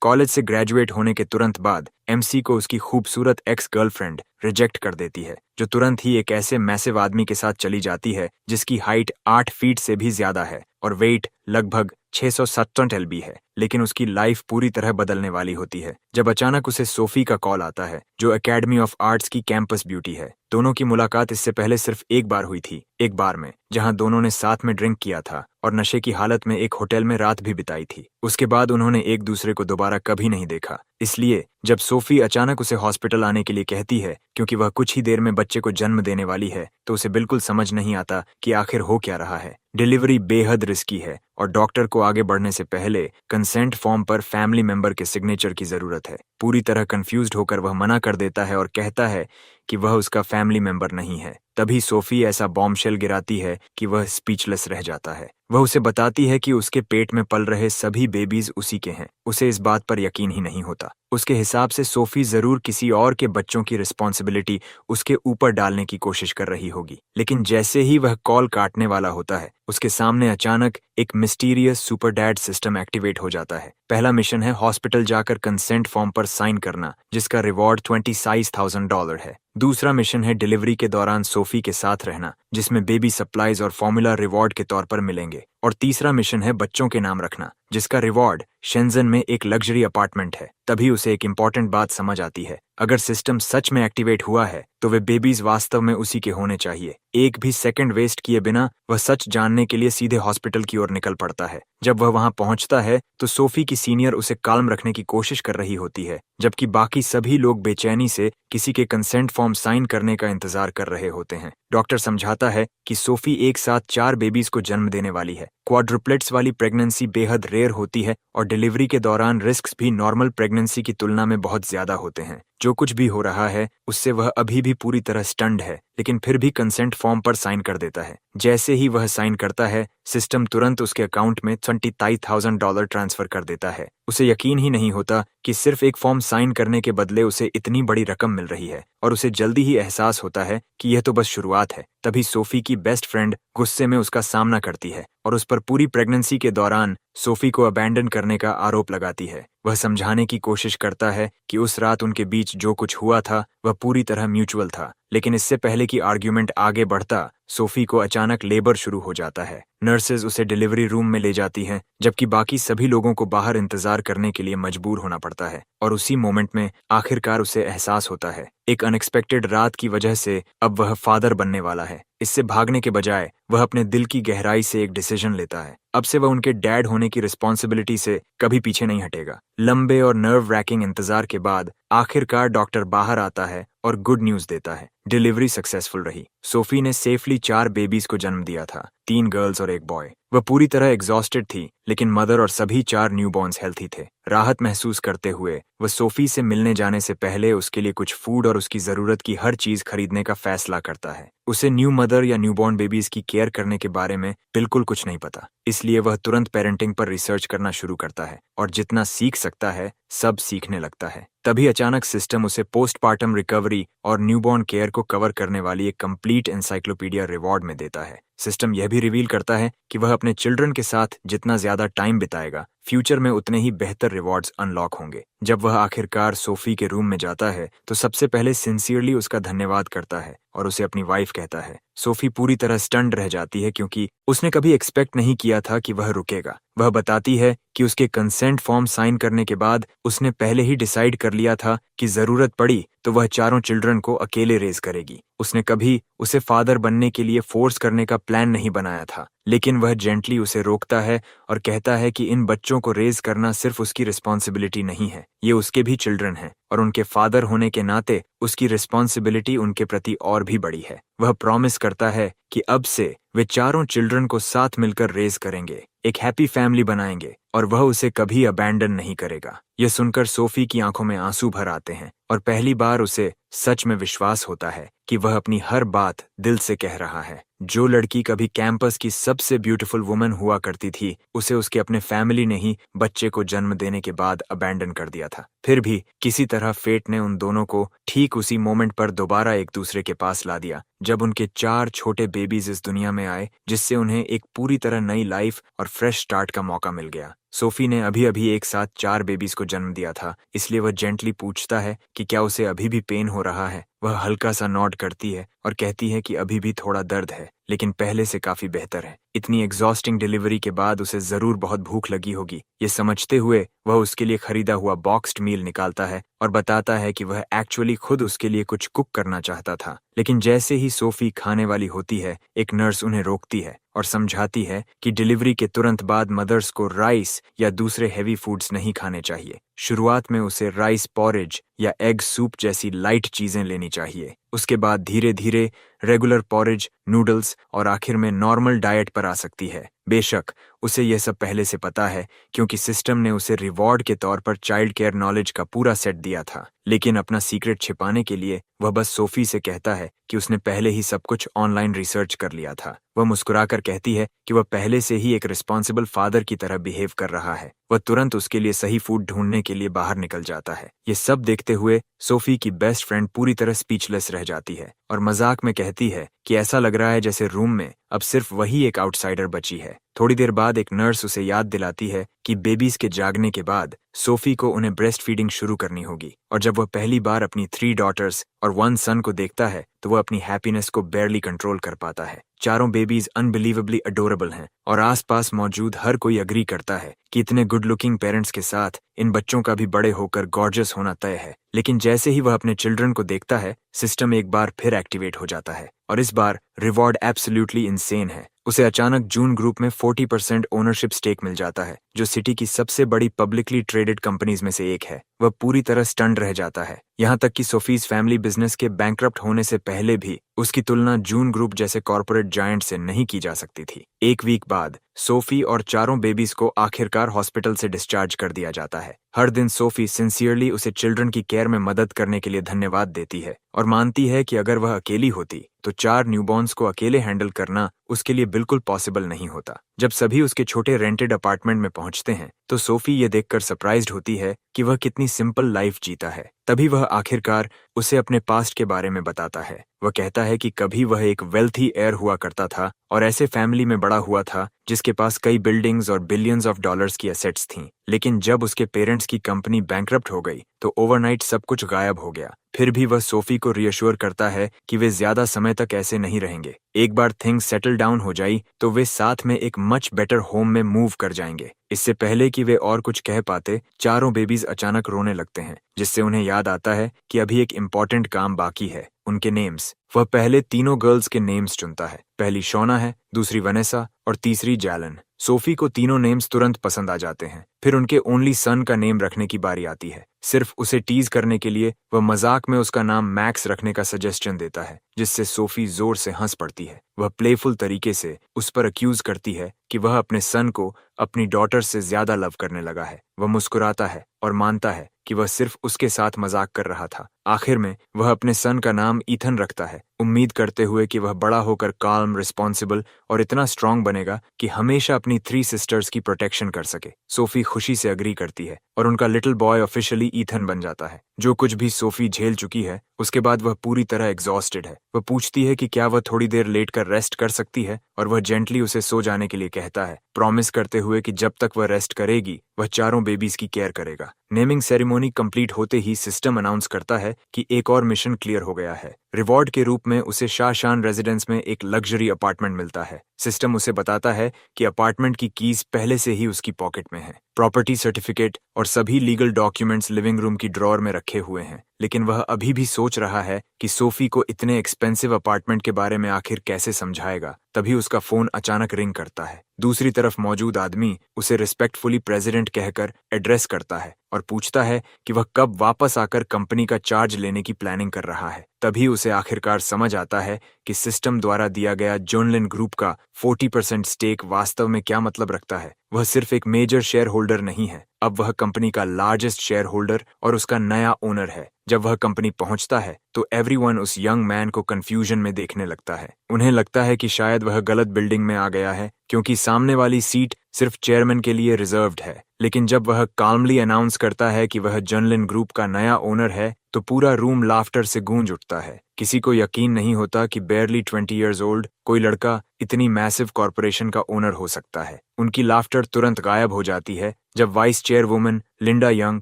College से graduate होने के तुरंत बाद एमसी को उसकी खूबसूरत एक्स गर्लफ्रेंड रिजेक्ट कर देती है, जो तुरंत ही एक ऐसे मैसिव आदमी के साथ चली जाती है जिसकी हाइट 8 फीट से भी ज्यादा है और वेट लगभग 667 LB है। लेकिन उसकी लाइफ पूरी तरह बदलने वाली होती है जब अचानक उसे सोफी का कॉल आता है, जो एकेडमी ऑफ आर्ट्स की कैंपस ब्यूटी है। दोनों की मुलाकात इससे पहले सिर्फ एक बार हुई थी, एक बार में, जहां दोनों ने साथ में ड्रिंक किया था और नशे की हालत में एक होटल में रात भी बिताई थी। उसके बाद उन्होंने एक दूसरे को दोबारा कभी नहीं देखा। इसलिए जब सोफी अचानक उसे हॉस्पिटल आने के लिए कहती है क्योंकि वह कुछ ही देर में बच्चे को जन्म देने वाली है, तो उसे बिल्कुल समझ नहीं आता कि आखिर हो क्या रहा है। डिलीवरी बेहद रिस्की है और डॉक्टर को आगे बढ़ने से पहले कंसेंट फॉर्म पर फैमिली मेंबर के सिग्नेचर की जरूरत है। पूरी तरह कंफ्यूज्ड होकर वह मना कर देता है और कहता है कि वह उसका फैमिली मेंबर नहीं है। तभी सोफी ऐसा बॉम्बशेल गिराती है कि वह स्पीचलेस रह जाता है। वह उसे बताती है कि उसके पेट में पल रहे सभी बेबीज उसी के हैं। उसे इस बात पर यकीन ही नहीं होता। उसके हिसाब से सोफी जरूर किसी और के बच्चों की रिस्पॉन्सिबिलिटी उसके ऊपर डालने की कोशिश कर रही होगी। लेकिन जैसे ही वह कॉल काटने वाला होता है, उसके सामने अचानक एक mysterious super dad system activate हो जाता है। पहला मिशन है हॉस्पिटल जाकर कंसेंट फॉर्म पर साइन करना, जिसका रिवॉर्ड $26,000 है। दूसरा मिशन है डिलीवरी के दौरान सोफी के साथ रहना, जिसमें बेबी सप्लाईज और फॉर्मूला रिवॉर्ड के तौर पर मिलेंगे। और तीसरा मिशन है बच्चों के नाम रखना, जिसका रिवॉर्ड शेंजन में एक लग्जरी अपार्टमेंट है। तभी उसे एक इंपॉर्टेंट बात समझ आती है, अगर सिस्टम सच में एक्टिवेट हुआ है तो वे बेबीज वास्तव में उसी के होने चाहिए। एक भी सेकंड वेस्ट किए बिना वह सच जानने के लिए सीधे हॉस्पिटल की ओर निकल पड़ता है। जब वह वहां पहुंचता है तो सोफी की सीनियर उसे काल्म रखने की कोशिश कर रही होती है, जबकि बाकी सभी लोग बेचैनी से किसी के कंसेंट फॉर्म साइन करने का इंतजार कर रहे होते हैं। डॉक्टर समझाता है कि सोफी एक साथ 4 बेबीज को जन्म देने वाली है। क्वाड्रुप्लेट्स वाली प्रेगनेंसी बेहद रेयर होती है और डिलीवरी के दौरान रिस्क्स भी नॉर्मल प्रेगनेंसी की तुलना में बहुत ज्यादा होते हैं। जो कुछ भी हो रहा है उससे वह अभी भी पूरी तरह स्टन्ड है, लेकिन फिर भी कंसेंट फॉर्म पर साइन कर देता है। जैसे ही वह साइन करता है, सिस्टम तुरंत उसके अकाउंट में $25,000 ट्रांसफर कर देता है। उसे यकीन ही नहीं होता कि सिर्फ एक फॉर्म साइन करने के बदले उसे इतनी बड़ी रकम मिल रही है, और उसे जल्दी ही एहसास होता है कि यह तो बस शुरुआत है। तभी सोफी की बेस्ट फ्रेंड गुस्से में उसका सामना करती है और उस पर पूरी प्रेगनेंसी के दौरान सोफी को अबैंडन करने का आरोप लगाती है। वह समझाने की कोशिश करता है कि उस रात उनके बीच जो कुछ हुआ था वह पूरी तरह म्यूचुअल था, लेकिन इससे पहले कि आर्ग्यूमेंट आगे बढ़ता, सोफी को अचानक लेबर शुरू हो जाता है। नर्सेज उसे डिलीवरी रूम में ले जाती हैं, जबकि बाकी सभी लोगों को बाहर इंतजार करने के लिए मजबूर होना पड़ता है। और उसी मोमेंट में आखिरकार उसे एहसास होता है, एक अनएक्सपेक्टेड रात की वजह से अब वह फादर बनने वाला है। इससे भागने के बजाय वह अपने दिल की गहराई से एक डिसीजन लेता है। अब से वह उनके डैड होने की रिस्पॉन्सिबिलिटी से कभी पीछे नहीं हटेगा। लंबे और नर्व रैकिंग इंतजार के बाद आखिरकार डॉक्टर बाहर आता है और गुड न्यूज देता है, डिलीवरी सक्सेसफुल रही। सोफी ने सेफली 4 बेबीज को जन्म दिया था, 3 गर्ल्स और 1 बॉय। वह पूरी तरह एग्जॉस्टेड थी, लेकिन मदर और सभी 4 न्यूबॉर्न्स हेल्थी थे। राहत महसूस करते हुए वह सोफी से मिलने जाने से पहले उसके लिए कुछ फूड और उसकी जरूरत की हर चीज खरीदने का फैसला करता है। उसे न्यू मदर या न्यूबॉर्न बेबीज की केयर करने के बारे में बिल्कुल कुछ नहीं पता, इसलिए वह तुरंत पेरेंटिंग पर रिसर्च करना शुरू करता है और जितना सीख सकता है सब सीखने लगता है। तभी अचानक सिस्टम उसे पोस्टपार्टम रिकवरी और न्यूबॉर्न केयर को कवर करने वाली एक कंप्लीट एनसाइक्लोपीडिया रिवॉर्ड में देता है। सिस्टम यह भी रिवील करता है कि वह अपने चिल्ड्रन के साथ जितना ज्यादा टाइम बिताएगा, फ्यूचर में उतने ही बेहतर रिवॉर्ड्स अनलॉक होंगे। जब वह आखिरकार सोफी के रूम में जाता है तो सबसे पहले सिंसियरली उसका धन्यवाद करता है और उसे अपनी वाइफ कहता है। सोफी पूरी तरह स्टन्ड रह जाती है क्योंकि उसने कभी एक्सपेक्ट नहीं किया था कि वह रुकेगा। वह बताती है कि उसके कंसेंट फॉर्म साइन करने के बाद उसने पहले ही डिसाइड कर लिया था कि जरूरत पड़ी तो वह 4 चिल्ड्रन को अकेले रेज करेगी। उसने कभी उसे फादर बनने के लिए फोर्स करने का प्लान नहीं बनाया था, लेकिन वह जेंटली उसे रोकता है और कहता है कि इन बच्चों को रेज करना सिर्फ उसकी रिस्पॉन्सिबिलिटी नहीं है, ये उसके भी चिल्ड्रन हैं और उनके फादर होने के नाते उसकी रिस्पॉन्सिबिलिटी उनके प्रति और भी बड़ी है। वह प्रॉमिस करता है कि अब से वे 4 चिल्ड्रन को साथ मिलकर रेज करेंगे, एक हैप्पी फैमिली बनाएंगे और वह उसे कभी अबैंडन नहीं करेगा। यह सुनकर सोफी की आंखों में आंसू भर आते हैं और पहली बार उसे सच में विश्वास होता है कि वह अपनी हर बात दिल से कह रहा है। जो लड़की कभी कैंपस की सबसे ब्यूटीफुल वुमन हुआ करती थी, उसे उसके अपने फैमिली ने ही बच्चे को जन्म देने के बाद अबैंडन कर दिया था। फिर भी किसी तरह फेट ने उन दोनों को ठीक उसी मोमेंट पर दोबारा एक दूसरे के पास ला दिया, जब उनके 4 छोटे बेबीज इस दुनिया में आए, जिससे उन्हें एक पूरी तरह नई लाइफ और फ्रेश स्टार्ट का मौका मिल गया। सोफी ने अभी अभी एक साथ 4 बेबीज को जन्म दिया था, इसलिए वह जेंटली पूछता है कि क्या उसे अभी भी पेन हो रहा है। वह हल्का सा नॉड करती है और कहती है कि अभी भी थोड़ा दर्द है, लेकिन पहले से काफी बेहतर है। इतनी एग्जॉस्टिंग डिलीवरी के बाद उसे जरूर बहुत भूख लगी होगी। ये समझते हुए वह उसके लिए खरीदा हुआ बॉक्स्ड मील निकालता है और बताता है कि वह एक्चुअली खुद उसके लिए कुछ कुक करना चाहता था। लेकिन जैसे ही सोफी खाने वाली होती है, एक नर्स उन्हें रोकती है और समझाती है कि डिलीवरी के तुरंत बाद मदर्स को राइस या दूसरे हेवी फूड्स नहीं खाने चाहिए। शुरुआत में उसे राइस पॉरेज या एग सूप जैसी लाइट चीजें लेनी चाहिए। उसके बाद धीरे धीरे रेगुलर पॉरेज, नूडल्स और आखिर में नॉर्मल डाइट पर आ सकती है। बेशक उसे यह सब पहले से पता है, क्योंकि सिस्टम ने उसे रिवॉर्ड के तौर पर चाइल्ड केयर नॉलेज का पूरा सेट दिया था। लेकिन अपना सीक्रेट छिपाने के लिए वह बस सोफी से कहता है कि उसने पहले ही सब कुछ ऑनलाइन रिसर्च कर लिया था। वह मुस्कुराकर कहती है कि वह पहले से ही एक रिस्पॉन्सिबल फादर की तरह बिहेव कर रहा है। वह तुरंत उसके लिए सही फूड ढूंढने के लिए बाहर निकल जाता है। ये सब देखते हुए सोफी की बेस्ट फ्रेंड पूरी तरह स्पीचलेस रह जाती है और मजाक में कहती है कि ऐसा लग रहा है जैसे रूम में अब सिर्फ वही एक आउटसाइडर बची है। थोड़ी देर बाद एक नर्स उसे याद दिलाती है कि बेबीज के जागने के बाद सोफी को उन्हें ब्रेस्ट फीडिंग शुरू करनी होगी, और जब वह पहली बार अपनी 3 डॉटर्स और 1 सन को देखता है तो वह अपनी हैप्पीनेस को बेयरली कंट्रोल कर पाता है। चारों बेबीज अनबिलीवेबली अडोरेबल हैं और आसपास मौजूद हर कोई अग्री करता है कि इतने गुड लुकिंग पेरेंट्स के साथ इन बच्चों का भी बड़े होकर गॉर्जियस होना तय है। लेकिन जैसे ही वह अपने चिल्ड्रन को देखता है, सिस्टम एक बार फिर एक्टिवेट हो जाता है और इस बार रिवॉर्ड एब्सोल्युटली इंसेन है। उसे अचानक जून ग्रुप में 40% ओनरशिप स्टेक मिल जाता है, जो सिटी की सबसे बड़ी पब्लिकली ट्रेडेड कंपनीज में से एक है। वह पूरी तरह स्टन्ड रह जाता है, यहाँ तक कि सोफीज फैमिली बिजनेस के बैंकरप्ट होने से पहले भी उसकी तुलना जून ग्रुप जैसे कॉर्पोरेट जायंट से नहीं की जा सकती थी। एक वीक बाद सोफी और चारों बेबीज को आखिरकार हॉस्पिटल से डिस्चार्ज कर दिया जाता है। हर दिन सोफी सिंसियरली उसे चिल्ड्रन की केयर में मदद करने के लिए धन्यवाद देती है और मानती है कि अगर वह अकेली होती तो 4 न्यूबॉर्न्स को अकेले हैंडल करना उसके लिए बिल्कुल पॉसिबल नहीं होता। जब सभी उसके छोटे रेंटेड अपार्टमेंट में पहुंचते हैं तो सोफी ये देखकर सरप्राइज्ड होती है कि वह कितनी सिंपल लाइफ जीता है। तभी वह आखिरकार उसे अपने पास्ट के बारे में बताता है। वह कहता है कि कभी वह एक वेल्थी हेयर हुआ करता था और ऐसे फैमिली में बड़ा हुआ था जिसके पास कई बिल्डिंग्स और बिलियंस ऑफ डॉलर्स की एसेट्स थीं। लेकिन जब उसके पेरेंट्स की कंपनी बैंकरप्ट हो गई तो ओवरनाइट सब कुछ गायब हो गया। फिर भी वह सोफी को रियश्योर करता है कि वे ज्यादा समय तक ऐसे नहीं रहेंगे। एक बार थिंग्स सेटल डाउन हो जाई तो वे साथ में एक मच बेटर होम में मूव कर जाएंगे। इससे पहले कि वे और कुछ कह पाते, चारों बेबीज अचानक रोने लगते हैं, जिससे उन्हें याद आता है कि अभी एक इम्पॉर्टेंट काम बाकी है, उनके नेम्स। वह पहले तीनों गर्ल्स के नेम्स चुनता है। पहली शोना है, दूसरी वनेसा और तीसरी जैलन। सोफी को तीनों नेम्स तुरंत पसंद आ जाते हैं। फिर उनके ओनली सन का नेम रखने की बारी आती है। सिर्फ उसे टीज करने के लिए वह मजाक में उसका नाम मैक्स रखने का सजेशन देता है, जिससे सोफी जोर से हंस पड़ती है। वह प्लेफुल तरीके से उस पर अक्यूज करती है कि वह अपने सन को अपनी डॉटर से ज्यादा लव करने लगा है। वह मुस्कुराता है और मानता है कि वह सिर्फ उसके साथ मजाक कर रहा था। आखिर में वह अपने सन का नाम ईथन रखता है, उम्मीद करते हुए कि वह बड़ा होकर काल्म, रिस्पॉन्सिबल और इतना स्ट्रांग बनेगा कि हमेशा अपनी 3 सिस्टर्स की प्रोटेक्शन कर सके। सोफी खुशी से अग्री करती है और उनका लिटिल बॉय ऑफिशियली ईथन बन जाता है। जो कुछ भी सोफी झेल चुकी है उसके बाद वह पूरी तरह एग्जॉस्टेड है। वह पूछती है कि क्या वह थोड़ी देर लेट कर रेस्ट कर सकती है और वह जेंटली उसे सो जाने के लिए कहता है, प्रॉमिस करते हुए कि जब तक वह रेस्ट करेगी वह चारों बेबीज की केयर करेगा। नेमिंग सेरेमोनी कंप्लीट होते ही सिस्टम अनाउंस करता है कि एक और मिशन क्लियर हो गया है। रिवॉर्ड के रूप में उसे शाशान रेजिडेंस में एक लग्जरी अपार्टमेंट मिलता है। सिस्टम उसे बताता है कि अपार्टमेंट की कीज पहले से ही उसकी पॉकेट में है। प्रॉपर्टी सर्टिफिकेट और सभी लीगल डॉक्यूमेंट्स लिविंग रूम की ड्रॉर में रखे हुए हैं। लेकिन वह अभी भी सोच रहा है कि सोफी को इतने एक्सपेंसिव अपार्टमेंट के बारे में आखिर कैसे समझाएगा। तभी उसका फोन अचानक रिंग करता है। दूसरी तरफ मौजूद आदमी उसे रिस्पेक्टफुली प्रेसिडेंट कहकर एड्रेस करता है और पूछता है कि वह कब वापस आकर कंपनी का चार्ज लेने की प्लानिंग कर रहा है। तभी उसे आखिरकार समझ आता है कि सिस्टम द्वारा दिया गया जोनलिन ग्रुप का 40% स्टेक वास्तव में क्या मतलब रखता है। वह सिर्फ एक मेजर शेयर होल्डर नहीं है, अब वह कंपनी का लार्जेस्ट शेयर होल्डर और उसका नया ओनर है। जब वह कंपनी पहुंचता है तो एवरीवन उस यंग मैन को कंफ्यूजन में देखने लगता है। उन्हें लगता है कि शायद वह गलत बिल्डिंग में आ गया है, क्योंकि सामने वाली सीट सिर्फ चेयरमैन के लिए रिजर्व्ड है। लेकिन जब वह काल्मली अनाउंस करता है कि वह जोनलिन ग्रुप का नया ओनर है तो पूरा रूम लाफ्टर से गूंज उठता है। किसी को यकीन नहीं होता कि बेयरली 20 ईयर्स ओल्ड कोई लड़का इतनी मैसिव कॉरपोरेशन का ओनर हो सकता है। उनकी लाफ्टर तुरंत गायब हो जाती है जब वाइस चेयरवुमन लिंडा यंग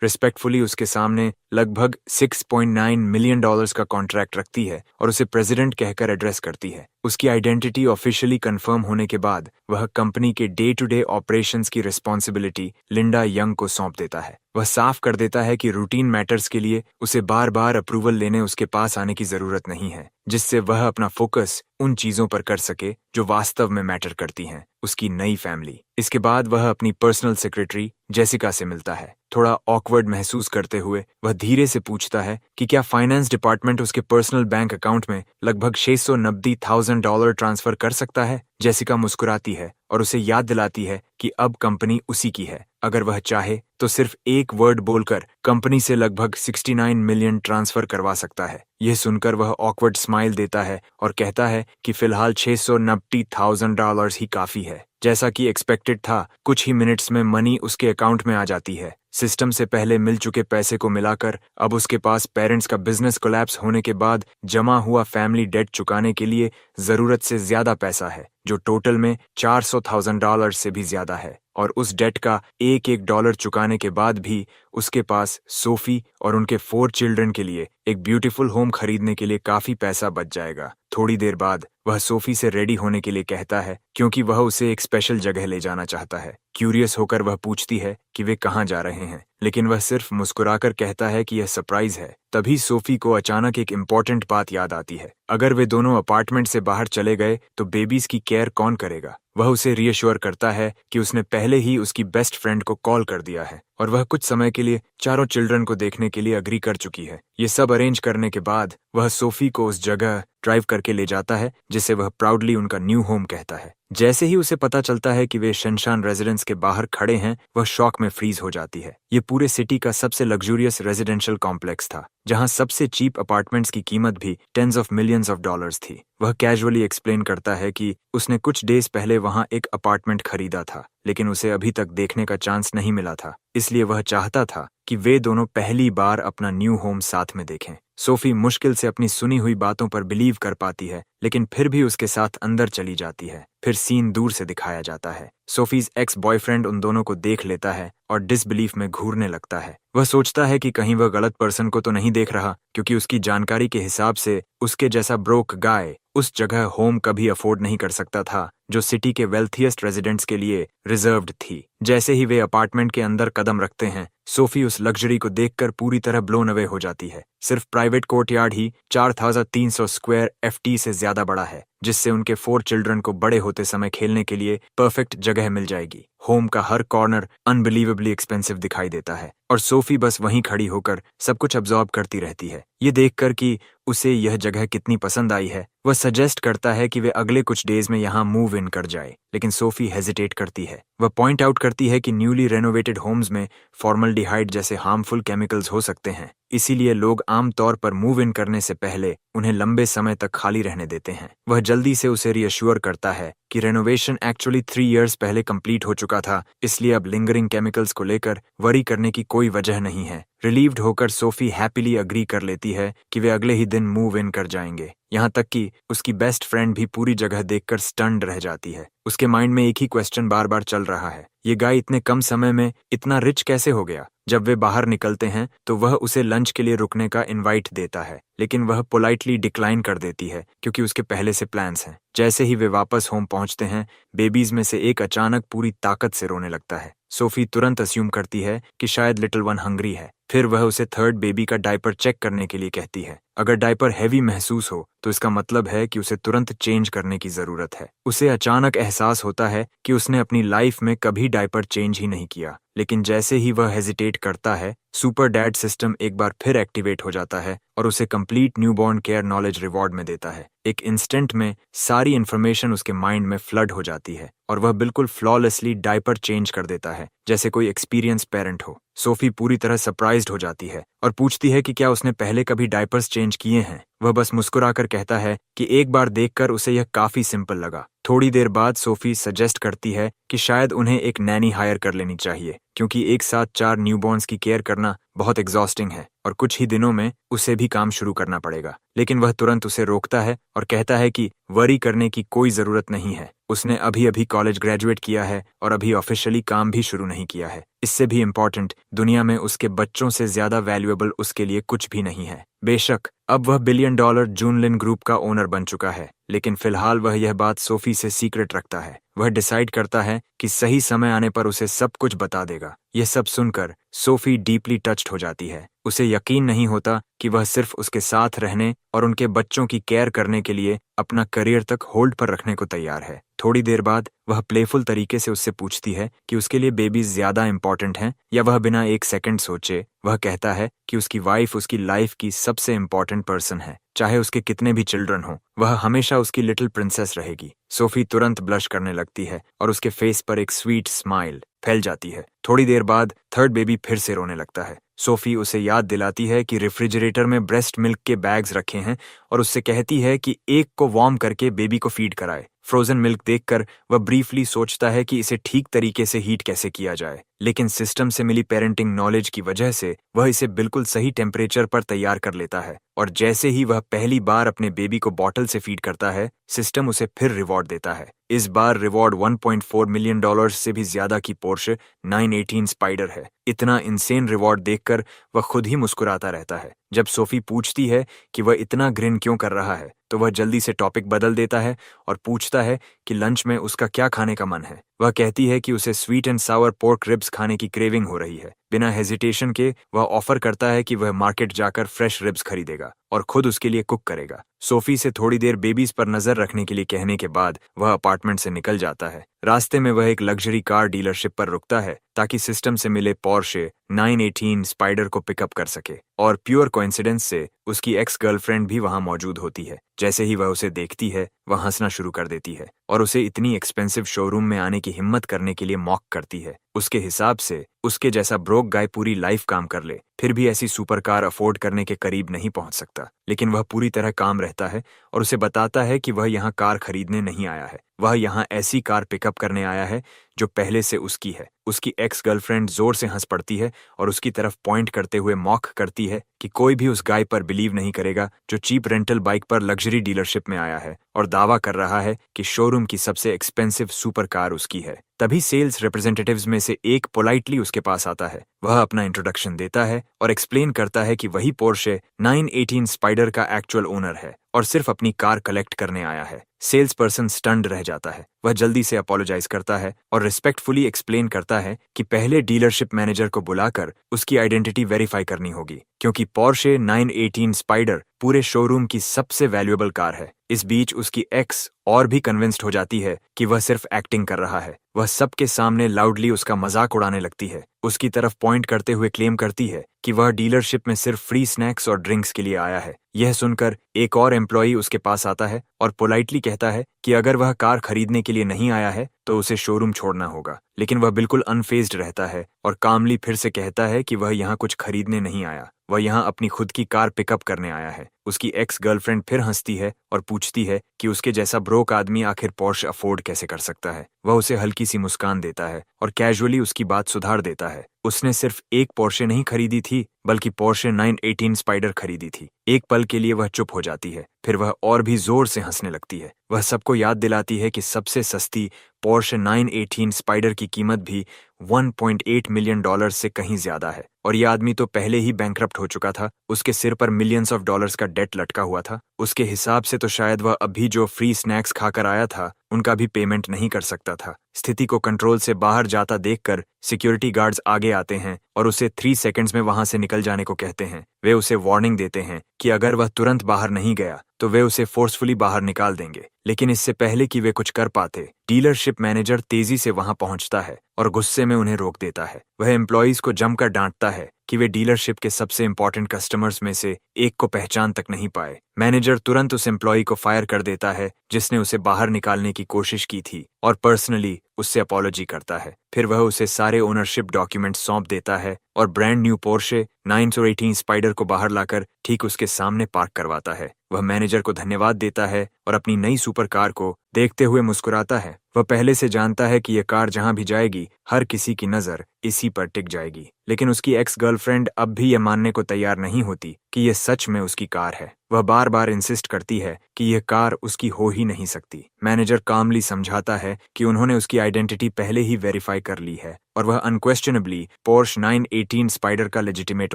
रिस्पेक्टफुली उसके सामने लगभग $6.9 मिलियन का कॉन्ट्रैक्ट रखती है और उसे प्रेसिडेंट कहकर एड्रेस करती है। उसकी आइडेंटिटी ऑफिशियली कंफर्म होने के बाद वह कंपनी के डे टू डे ऑपरेशंस की रिस्पॉन्सिबिलिटी लिंडा यंग को सौंप देता है। वह साफ कर देता है कि रूटीन मैटर्स के लिए उसे बार बार अप्रूवल लेने उसके पास आने की जरूरत नहीं है, जिससे वह अपना फोकस उन चीजों पर कर सके जो वास्तव में मैटर करती हैं, उसकी नई फैमिली। इसके बाद वह अपनी पर्सनल सेक्रेटरी जेसिका से मिलता है। थोड़ा ऑकवर्ड महसूस करते हुए वह धीरे से पूछता है कि क्या फाइनेंस डिपार्टमेंट उसके पर्सनल बैंक अकाउंट में लगभग $690,000 ट्रांसफर कर सकता है। जेसिका मुस्कुराती है और उसे याद दिलाती है कि अब कंपनी उसी की है। अगर वह चाहे तो सिर्फ एक वर्ड बोलकर कंपनी से लगभग 69 मिलियन ट्रांसफर करवा सकता है। यह सुनकर वह ऑकवर्ड स्माइल देता है और कहता है कि फिलहाल $690,000 ही काफी है। जैसा कि एक्सपेक्टेड था, कुछ ही मिनट्स में मनी उसके अकाउंट में आ जाती है। सिस्टम से पहले मिल चुके पैसे को मिलाकर अब उसके पास पेरेंट्स का बिजनेस कोलैप्स होने के बाद जमा हुआ फैमिली डेट चुकाने के लिए जरूरत से ज्यादा पैसा है, जो टोटल में $400,000 से भी ज्यादा है। और उस डेट का एक एक डॉलर चुकाने के बाद भी उसके पास सोफी और उनके 4 चिल्ड्रन के लिए एक ब्यूटीफुल होम खरीदने के लिए काफी पैसा बच जाएगा। थोड़ी देर बाद वह सोफी से रेडी होने के लिए कहता है क्योंकि वह उसे एक स्पेशल जगह ले जाना चाहता है। क्यूरियस होकर वह पूछती है कि वे कहाँ जा रहे हैं, लेकिन वह सिर्फ मुस्कुराकर कहता है कि यह सरप्राइज है। तभी सोफी को अचानक एक इम्पॉर्टेंट बात याद आती है। अगर वे दोनों अपार्टमेंट से बाहर चले गए तो बेबीज की केयर कौन करेगा। वह उसे रीअश्योर करता है कि उसने पहले ही उसकी बेस्ट फ्रेंड को कॉल कर दिया है और वह कुछ समय के लिए चारों चिल्ड्रन को देखने के लिए अग्री कर चुकी है। ये सब अरेंज करने के बाद वह सोफी को उस जगह ड्राइव करके ले जाता है जिसे वह प्राउडली उनका न्यू होम कहता है। जैसे ही उसे पता चलता है कि वे शनशान रेजिडेंस के बाहर खड़े हैं, वह शॉक में फ्रीज हो जाती है। ये पूरे सिटी का सबसे लग्जूरियस रेजिडेंशियल कॉम्प्लेक्स था, जहां सबसे चीप अपार्टमेंट्स की कीमत भी tens of millions of dollars थी। वह कैजुअली एक्सप्लेन करता है कि उसने कुछ डेज पहले वहां एक अपार्टमेंट खरीदा था, लेकिन उसे अभी तक देखने का चांस नहीं मिला था, इसलिए वह चाहता था कि वे दोनों पहली बार अपना न्यू होम साथ में देखें। सोफी मुश्किल से अपनी सुनी हुई बातों पर बिलीव कर पाती है, लेकिन फिर भी उसके साथ अंदर चली जाती है। फिर सीन दूर से दिखाया जाता है। सोफीज एक्स बॉयफ्रेंड उन दोनों को देख लेता है और डिसबिलीफ में घूरने लगता है। वह सोचता है कि कहीं वह गलत पर्सन को तो नहीं देख रहा, क्योंकि उसकी जानकारी के हिसाब से उसके जैसा ब्रोक गाय उस जगह होम कभी अफोर्ड नहीं कर सकता था जो सिटी के वेल्थिएस्ट रेजिडेंट्स के लिए रिजर्व्ड थी। जैसे ही वे अपार्टमेंट के अंदर कदम रखते हैं, सोफी उस लग्जरी को देखकर पूरी तरह ब्लोन अवे हो जाती है। सिर्फ प्राइवेट कोर्टयार्ड ही 4300 स्क्वायर FT से ज्यादा बड़ा है, जिससे उनके 4 चिल्ड्रन को बड़े होते समय खेलने के लिए परफेक्ट जगह मिल जाएगी। होम का हर कॉर्नर अनबिलीवेबली एक्सपेंसिव दिखाई देता है और सोफी बस वहीं खड़ी होकर सब कुछ अब्जॉर्ब करती रहती है। ये देखकर कि उसे यह जगह कितनी पसंद आई है, वह सजेस्ट करता है कि वे अगले कुछ डेज में यहाँ मूव इन कर जाए, लेकिन सोफी हेजिटेट करती है। वह पॉइंट आउट करती है कि न्यूली रेनोवेटेड होम्स में फॉर्मल्डिहाइड जैसे हार्मफुल केमिकल्स हो सकते हैं, इसीलिए लोग आमतौर पर मूव इन करने से पहले उन्हें लंबे समय तक खाली रहने देते हैं। वह जल्दी से उसे रिअश्योर करता है कि रेनोवेशन एक्चुअली 3 इयर्स पहले कंप्लीट हो चुका था, इसलिए अब लिंगरिंग केमिकल्स को लेकर वरी करने की कोई वजह नहीं है। रिलीव्ड होकर सोफी हैप्पीली अग्री कर लेती है कि वे अगले ही दिन मूव इन कर जाएंगे। यहाँ तक कि उसकी बेस्ट फ्रेंड भी पूरी जगह देखकर स्टन्ड रह जाती है। उसके माइंड में एक ही क्वेश्चन बार बार चल रहा है, ये गाय इतने कम समय में इतना रिच कैसे हो गया। जब वे बाहर निकलते हैं तो वह उसे लंच के लिए रुकने का इनवाइट देता है, लेकिन वह पोलाइटली डिक्लाइन कर देती है क्योंकि उसके पहले से प्लान्स हैं। जैसे ही वे वापस होम पहुंचते हैं, बेबीज में से एक अचानक पूरी ताकत से रोने लगता है। सोफी तुरंत अस्यूम करती है कि शायद लिटिल वन हंग्री है। फिर वह उसे थर्ड बेबी का डायपर चेक करने के लिए कहती है। अगर डायपर हैवी महसूस हो तो इसका मतलब है कि उसे तुरंत चेंज करने की जरूरत है। उसे अचानक एहसास होता है कि उसने अपनी लाइफ में कभी डायपर चेंज ही नहीं किया, लेकिन जैसे ही वह हेजिटेट करता है, सुपर डैड सिस्टम एक बार फिर एक्टिवेट हो जाता है और उसे complete newborn care knowledge reward में देता है। एक इंस्टेंट में सारी इन्फॉर्मेशन उसके माइंड में फ्लड हो जाती है और वह बिल्कुल फ्लॉलेसली डायपर चेंज कर देता है, जैसे कोई एक्सपीरियंस पेरेंट हो। सोफी पूरी तरह सरप्राइज्ड हो जाती है और पूछती है कि क्या उसने पहले कभी डायपर्स चेंज किए हैं। वह बस मुस्कुराकर कहता है कि एक बार देखकर उसे यह काफी सिंपल लगा। थोड़ी देर बाद सोफी सजेस्ट करती है कि शायद उन्हें एक नैनी हायर कर लेनी चाहिए, क्योंकि एक साथ 4 न्यूबॉर्न्स की केयर करना बहुत एग्जॉस्टिंग है और कुछ ही दिनों में उसे भी काम शुरू करना पड़ेगा। लेकिन वह तुरंत उसे रोकता है और कहता है कि वरी करने की कोई ज़रूरत नहीं है। उसने अभी अभी कॉलेज ग्रेजुएट किया है और अभी ऑफिशियली काम भी शुरू नहीं किया है। इससे भी इम्पोर्टेंट, दुनिया में उसके बच्चों से ज़्यादा वैल्यूएबल उसके लिए कुछ भी नहीं है। बेशक अब वह $1 बिलियन जूनलिन ग्रुप का ओनर बन चुका है, लेकिन फिलहाल वह यह बात सोफी से सीक्रेट रखता है। वह डिसाइड करता है कि सही समय आने पर उसे सब कुछ बता देगा। यह सब सुनकर सोफी डीपली टच्ड हो जाती है। उसे यकीन नहीं होता कि वह सिर्फ उसके साथ रहने और उनके बच्चों की केयर करने के लिए अपना करियर तक होल्ड पर रखने को तैयार है। थोड़ी देर बाद वह प्लेफुल तरीके से उससे पूछती है कि उसके लिए बेबीज ज्यादा इंपॉर्टेंट हैं या वह बिना एक सेकंड सोचे वह कहता है कि उसकी वाइफ उसकी लाइफ की सबसे इंपॉर्टेंट पर्सन है। चाहे उसके कितने भी चिल्ड्रन हो, वह हमेशा उसकी लिटिल प्रिंसेस रहेगी। सोफी तुरंत ब्लश करने लगती है और उसके फेस पर एक स्वीट स्माइल फैल जाती है। थोड़ी देर बाद थर्ड बेबी फिर से रोने लगता है। सोफी उसे याद दिलाती है कि रेफ्रिजरेटर में ब्रेस्ट मिल्क के बैग्स रखे हैं और उससे कहती है कि एक को वार्म करके बेबी को फीड कराए। फ्रोजन मिल्क देखकर वह ब्रीफली सोचता है कि इसे ठीक तरीके से हीट कैसे किया जाए, लेकिन सिस्टम से मिली पेरेंटिंग नॉलेज की वजह से वह इसे बिल्कुल सही टेम्परेचर पर तैयार कर लेता है। और जैसे ही वह पहली बार अपने बेबी को बॉटल से फीड करता है, सिस्टम उसे फिर रिवॉर्ड देता है। इस बार रिवॉर्ड $1.4 मिलियन से भी ज्यादा की पोर्शे 918 स्पाइडर है। इतना इंसेन रिवॉर्ड देखकर वह खुद ही मुस्कुराता रहता है। जब सोफी पूछती है कि वह इतना ग्रिन क्यों कर रहा है, तो वह जल्दी से टॉपिक बदल देता है और पूछता है कि लंच में उसका क्या खाने का मन है। वह कहती है कि उसे sweet and Sawar pork ribs खाने की क्रेविंग हो रही है। बिना हेजिटेशन के वह ऑफर करता है कि वह मार्केट जाकर फ्रेश रिब्स खरीदेगा और खुद उसके लिए कुक करेगा। सोफी से थोड़ी देर बेबीज पर नजर रखने के लिए कहने के बाद वह अपार्टमेंट से निकल जाता है। रास्ते में वह एक लग्जरी कार डीलरशिप पर रुकता है ताकि सिस्टम से मिले पोर्शे 918 स्पाइडर को पिकअप कर सके। और प्योर कोइंसिडेंस से उसकी एक्स गर्लफ्रेंड भी वहां मौजूद होती है। जैसे ही वह उसे देखती है, वह हंसना शुरू कर देती है और उसे इतनी एक्सपेंसिव शोरूम में आने की हिम्मत करने के लिए मॉक करती है। उसके हिसाब से उसके जैसा ब्रोक गाय पूरी लाइफ काम कर ले, फिर भी ऐसी सुपर कार अफोर्ड करने के करीब नहीं पहुंच सकता। लेकिन वह पूरी तरह काम रहता है और उसे बताता है कि वह यहाँ कार खरीदने नहीं आया है, वह यहाँ ऐसी कार पिकअप करने आया है जो पहले से उसकी है। उसकी एक्स गर्लफ्रेंड जोर से हंस पड़ती है और उसकी तरफ पॉइंट करते हुए मॉक करती है कि कोई भी उस गाय पर बिलीव नहीं करेगा जो चीप रेंटल बाइक पर लग्जरी डीलरशिप में आया है और दावा कर रहा है कि शोरूम की सबसे एक्सपेंसिव सुपर कार उसकी है। तभी सेल्स रिप्रेजेंटेटिव्स में से एक पोलाइटली उसके पास आता है। वह अपना इंट्रोडक्शन देता है और एक्सप्लेन करता है कि वही पोर्शे 918 स्पाइडर का एक्चुअल ओनर है और सिर्फ अपनी कार कलेक्ट करने आया है। सेल्स पर्सन स्टन्ड रह जाता है। वह जल्दी से अपोलोजाइज करता है और रिस्पेक्टफुली एक्सप्लेन करता है कि पहले डीलरशिप मैनेजर को बुलाकर उसकी आइडेंटिटी वेरीफाई करनी होगी, क्योंकि पोर्शे 918 स्पाइडर पूरे शोरूम की सबसे वैल्यूएबल कार है। इस बीच उसकी एक्स और भी कन्विंस्ड हो जाती है कि वह सिर्फ एक्टिंग कर रहा है। वह सबके सामने लाउडली उसका मजाक उड़ाने लगती है, उसकी तरफ पॉइंट करते हुए क्लेम करती है कि वह डीलरशिप में सिर्फ फ्री स्नैक्स और ड्रिंक्स के लिए आया है। यह सुनकर एक और एम्प्लॉई उसके पास आता है और पोलाइटली कहता है कि अगर वह कार खरीदने के लिए नहीं आया है तो उसे शोरूम छोड़ना होगा। लेकिन वह बिल्कुल अनफेज्ड रहता है और कामली फिर से कहता है कि वह यहाँ कुछ खरीदने नहीं आया, वह यहाँ अपनी खुद की कार पिकअप करने आया है। उसकी एक्स गर्लफ्रेंड फिर हंसती है और पूछती है कि उसके जैसा ब्रोक आदमी आखिर पोर्श अफोर्ड कैसे कर सकता है। वह उसे हल्की सी मुस्कान देता है और कैजुअली उसकी बात सुधार देता है। उसने सिर्फ एक पोर्शे नहीं खरीदी थी, बल्कि पोर्शे 918 स्पाइडर खरीदी थी। एक पल के लिए वह चुप हो जाती है, फिर वह और भी जोर से हंसने लगती है। वह सबको याद दिलाती है कि सबसे सस्ती पोर्शे 918 स्पाइडर की कीमत भी $1.8 मिलियन से कहीं ज्यादा है और यह आदमी तो पहले ही बैंकरप्ट हो चुका था। उसके सिर पर मिलियंस ऑफ डॉलर्स का डेट लटका हुआ था। उसके हिसाब से तो शायद वह अभी जो फ्री स्नैक्स खाकर आया था उनका भी पेमेंट नहीं कर सकता था। स्थिति को कंट्रोल से बाहर जाता देखकर सिक्योरिटी गार्ड्स आगे आते हैं और उसे 3 सेकंड्स में वहां से निकल जाने को कहते हैं। वे उसे वार्निंग देते हैं कि अगर वह तुरंत बाहर नहीं गया तो वे उसे फोर्सफुली बाहर निकाल देंगे। लेकिन इससे पहले कि वे कुछ कर पाते, डीलरशिप मैनेजर तेजी से वहां पहुंचता है और गुस्से में उन्हें रोक देता है। वह एम्प्लॉइज को जमकर डांटता है कि वे डीलरशिप के सबसे इंपॉर्टेंट कस्टमर्स में से एक को पहचान तक नहीं पाए। मैनेजर तुरंत उस एम्प्लॉय को फायर कर देता है जिसने उसे बाहर निकालने की कोशिश की थी और पर्सनली उससे अपॉलॉजी करता है। फिर वह उसे सारे ओनरशिप डॉक्यूमेंट सौंप देता है और ब्रांड न्यू पोर्शे 918 स्पाइडर को बाहर लाकर ठीक उसके सामने पार्क करवाता है। वह मैनेजर को धन्यवाद देता है और अपनी नई सुपर कार को देखते हुए मुस्कुराता है। वह पहले से जानता है कि यह कार जहां भी जाएगी हर किसी की नजर इसी पर टिक जाएगी, लेकिन उसकी एक्स गर्लफ्रेंड अब भी यह मानने को तैयार नहीं होती कि यह सच में उसकी कार है। वह बार बार इंसिस्ट करती है कि यह कार उसकी हो ही नहीं सकती। मैनेजर कामली समझाता है कि उन्होंने उसकी आइडेंटिटी पहले ही वेरीफाई कर ली है और वह अनक्वेश्चनेबली पोर्श 918 स्पाइडर का लेजिटिमेट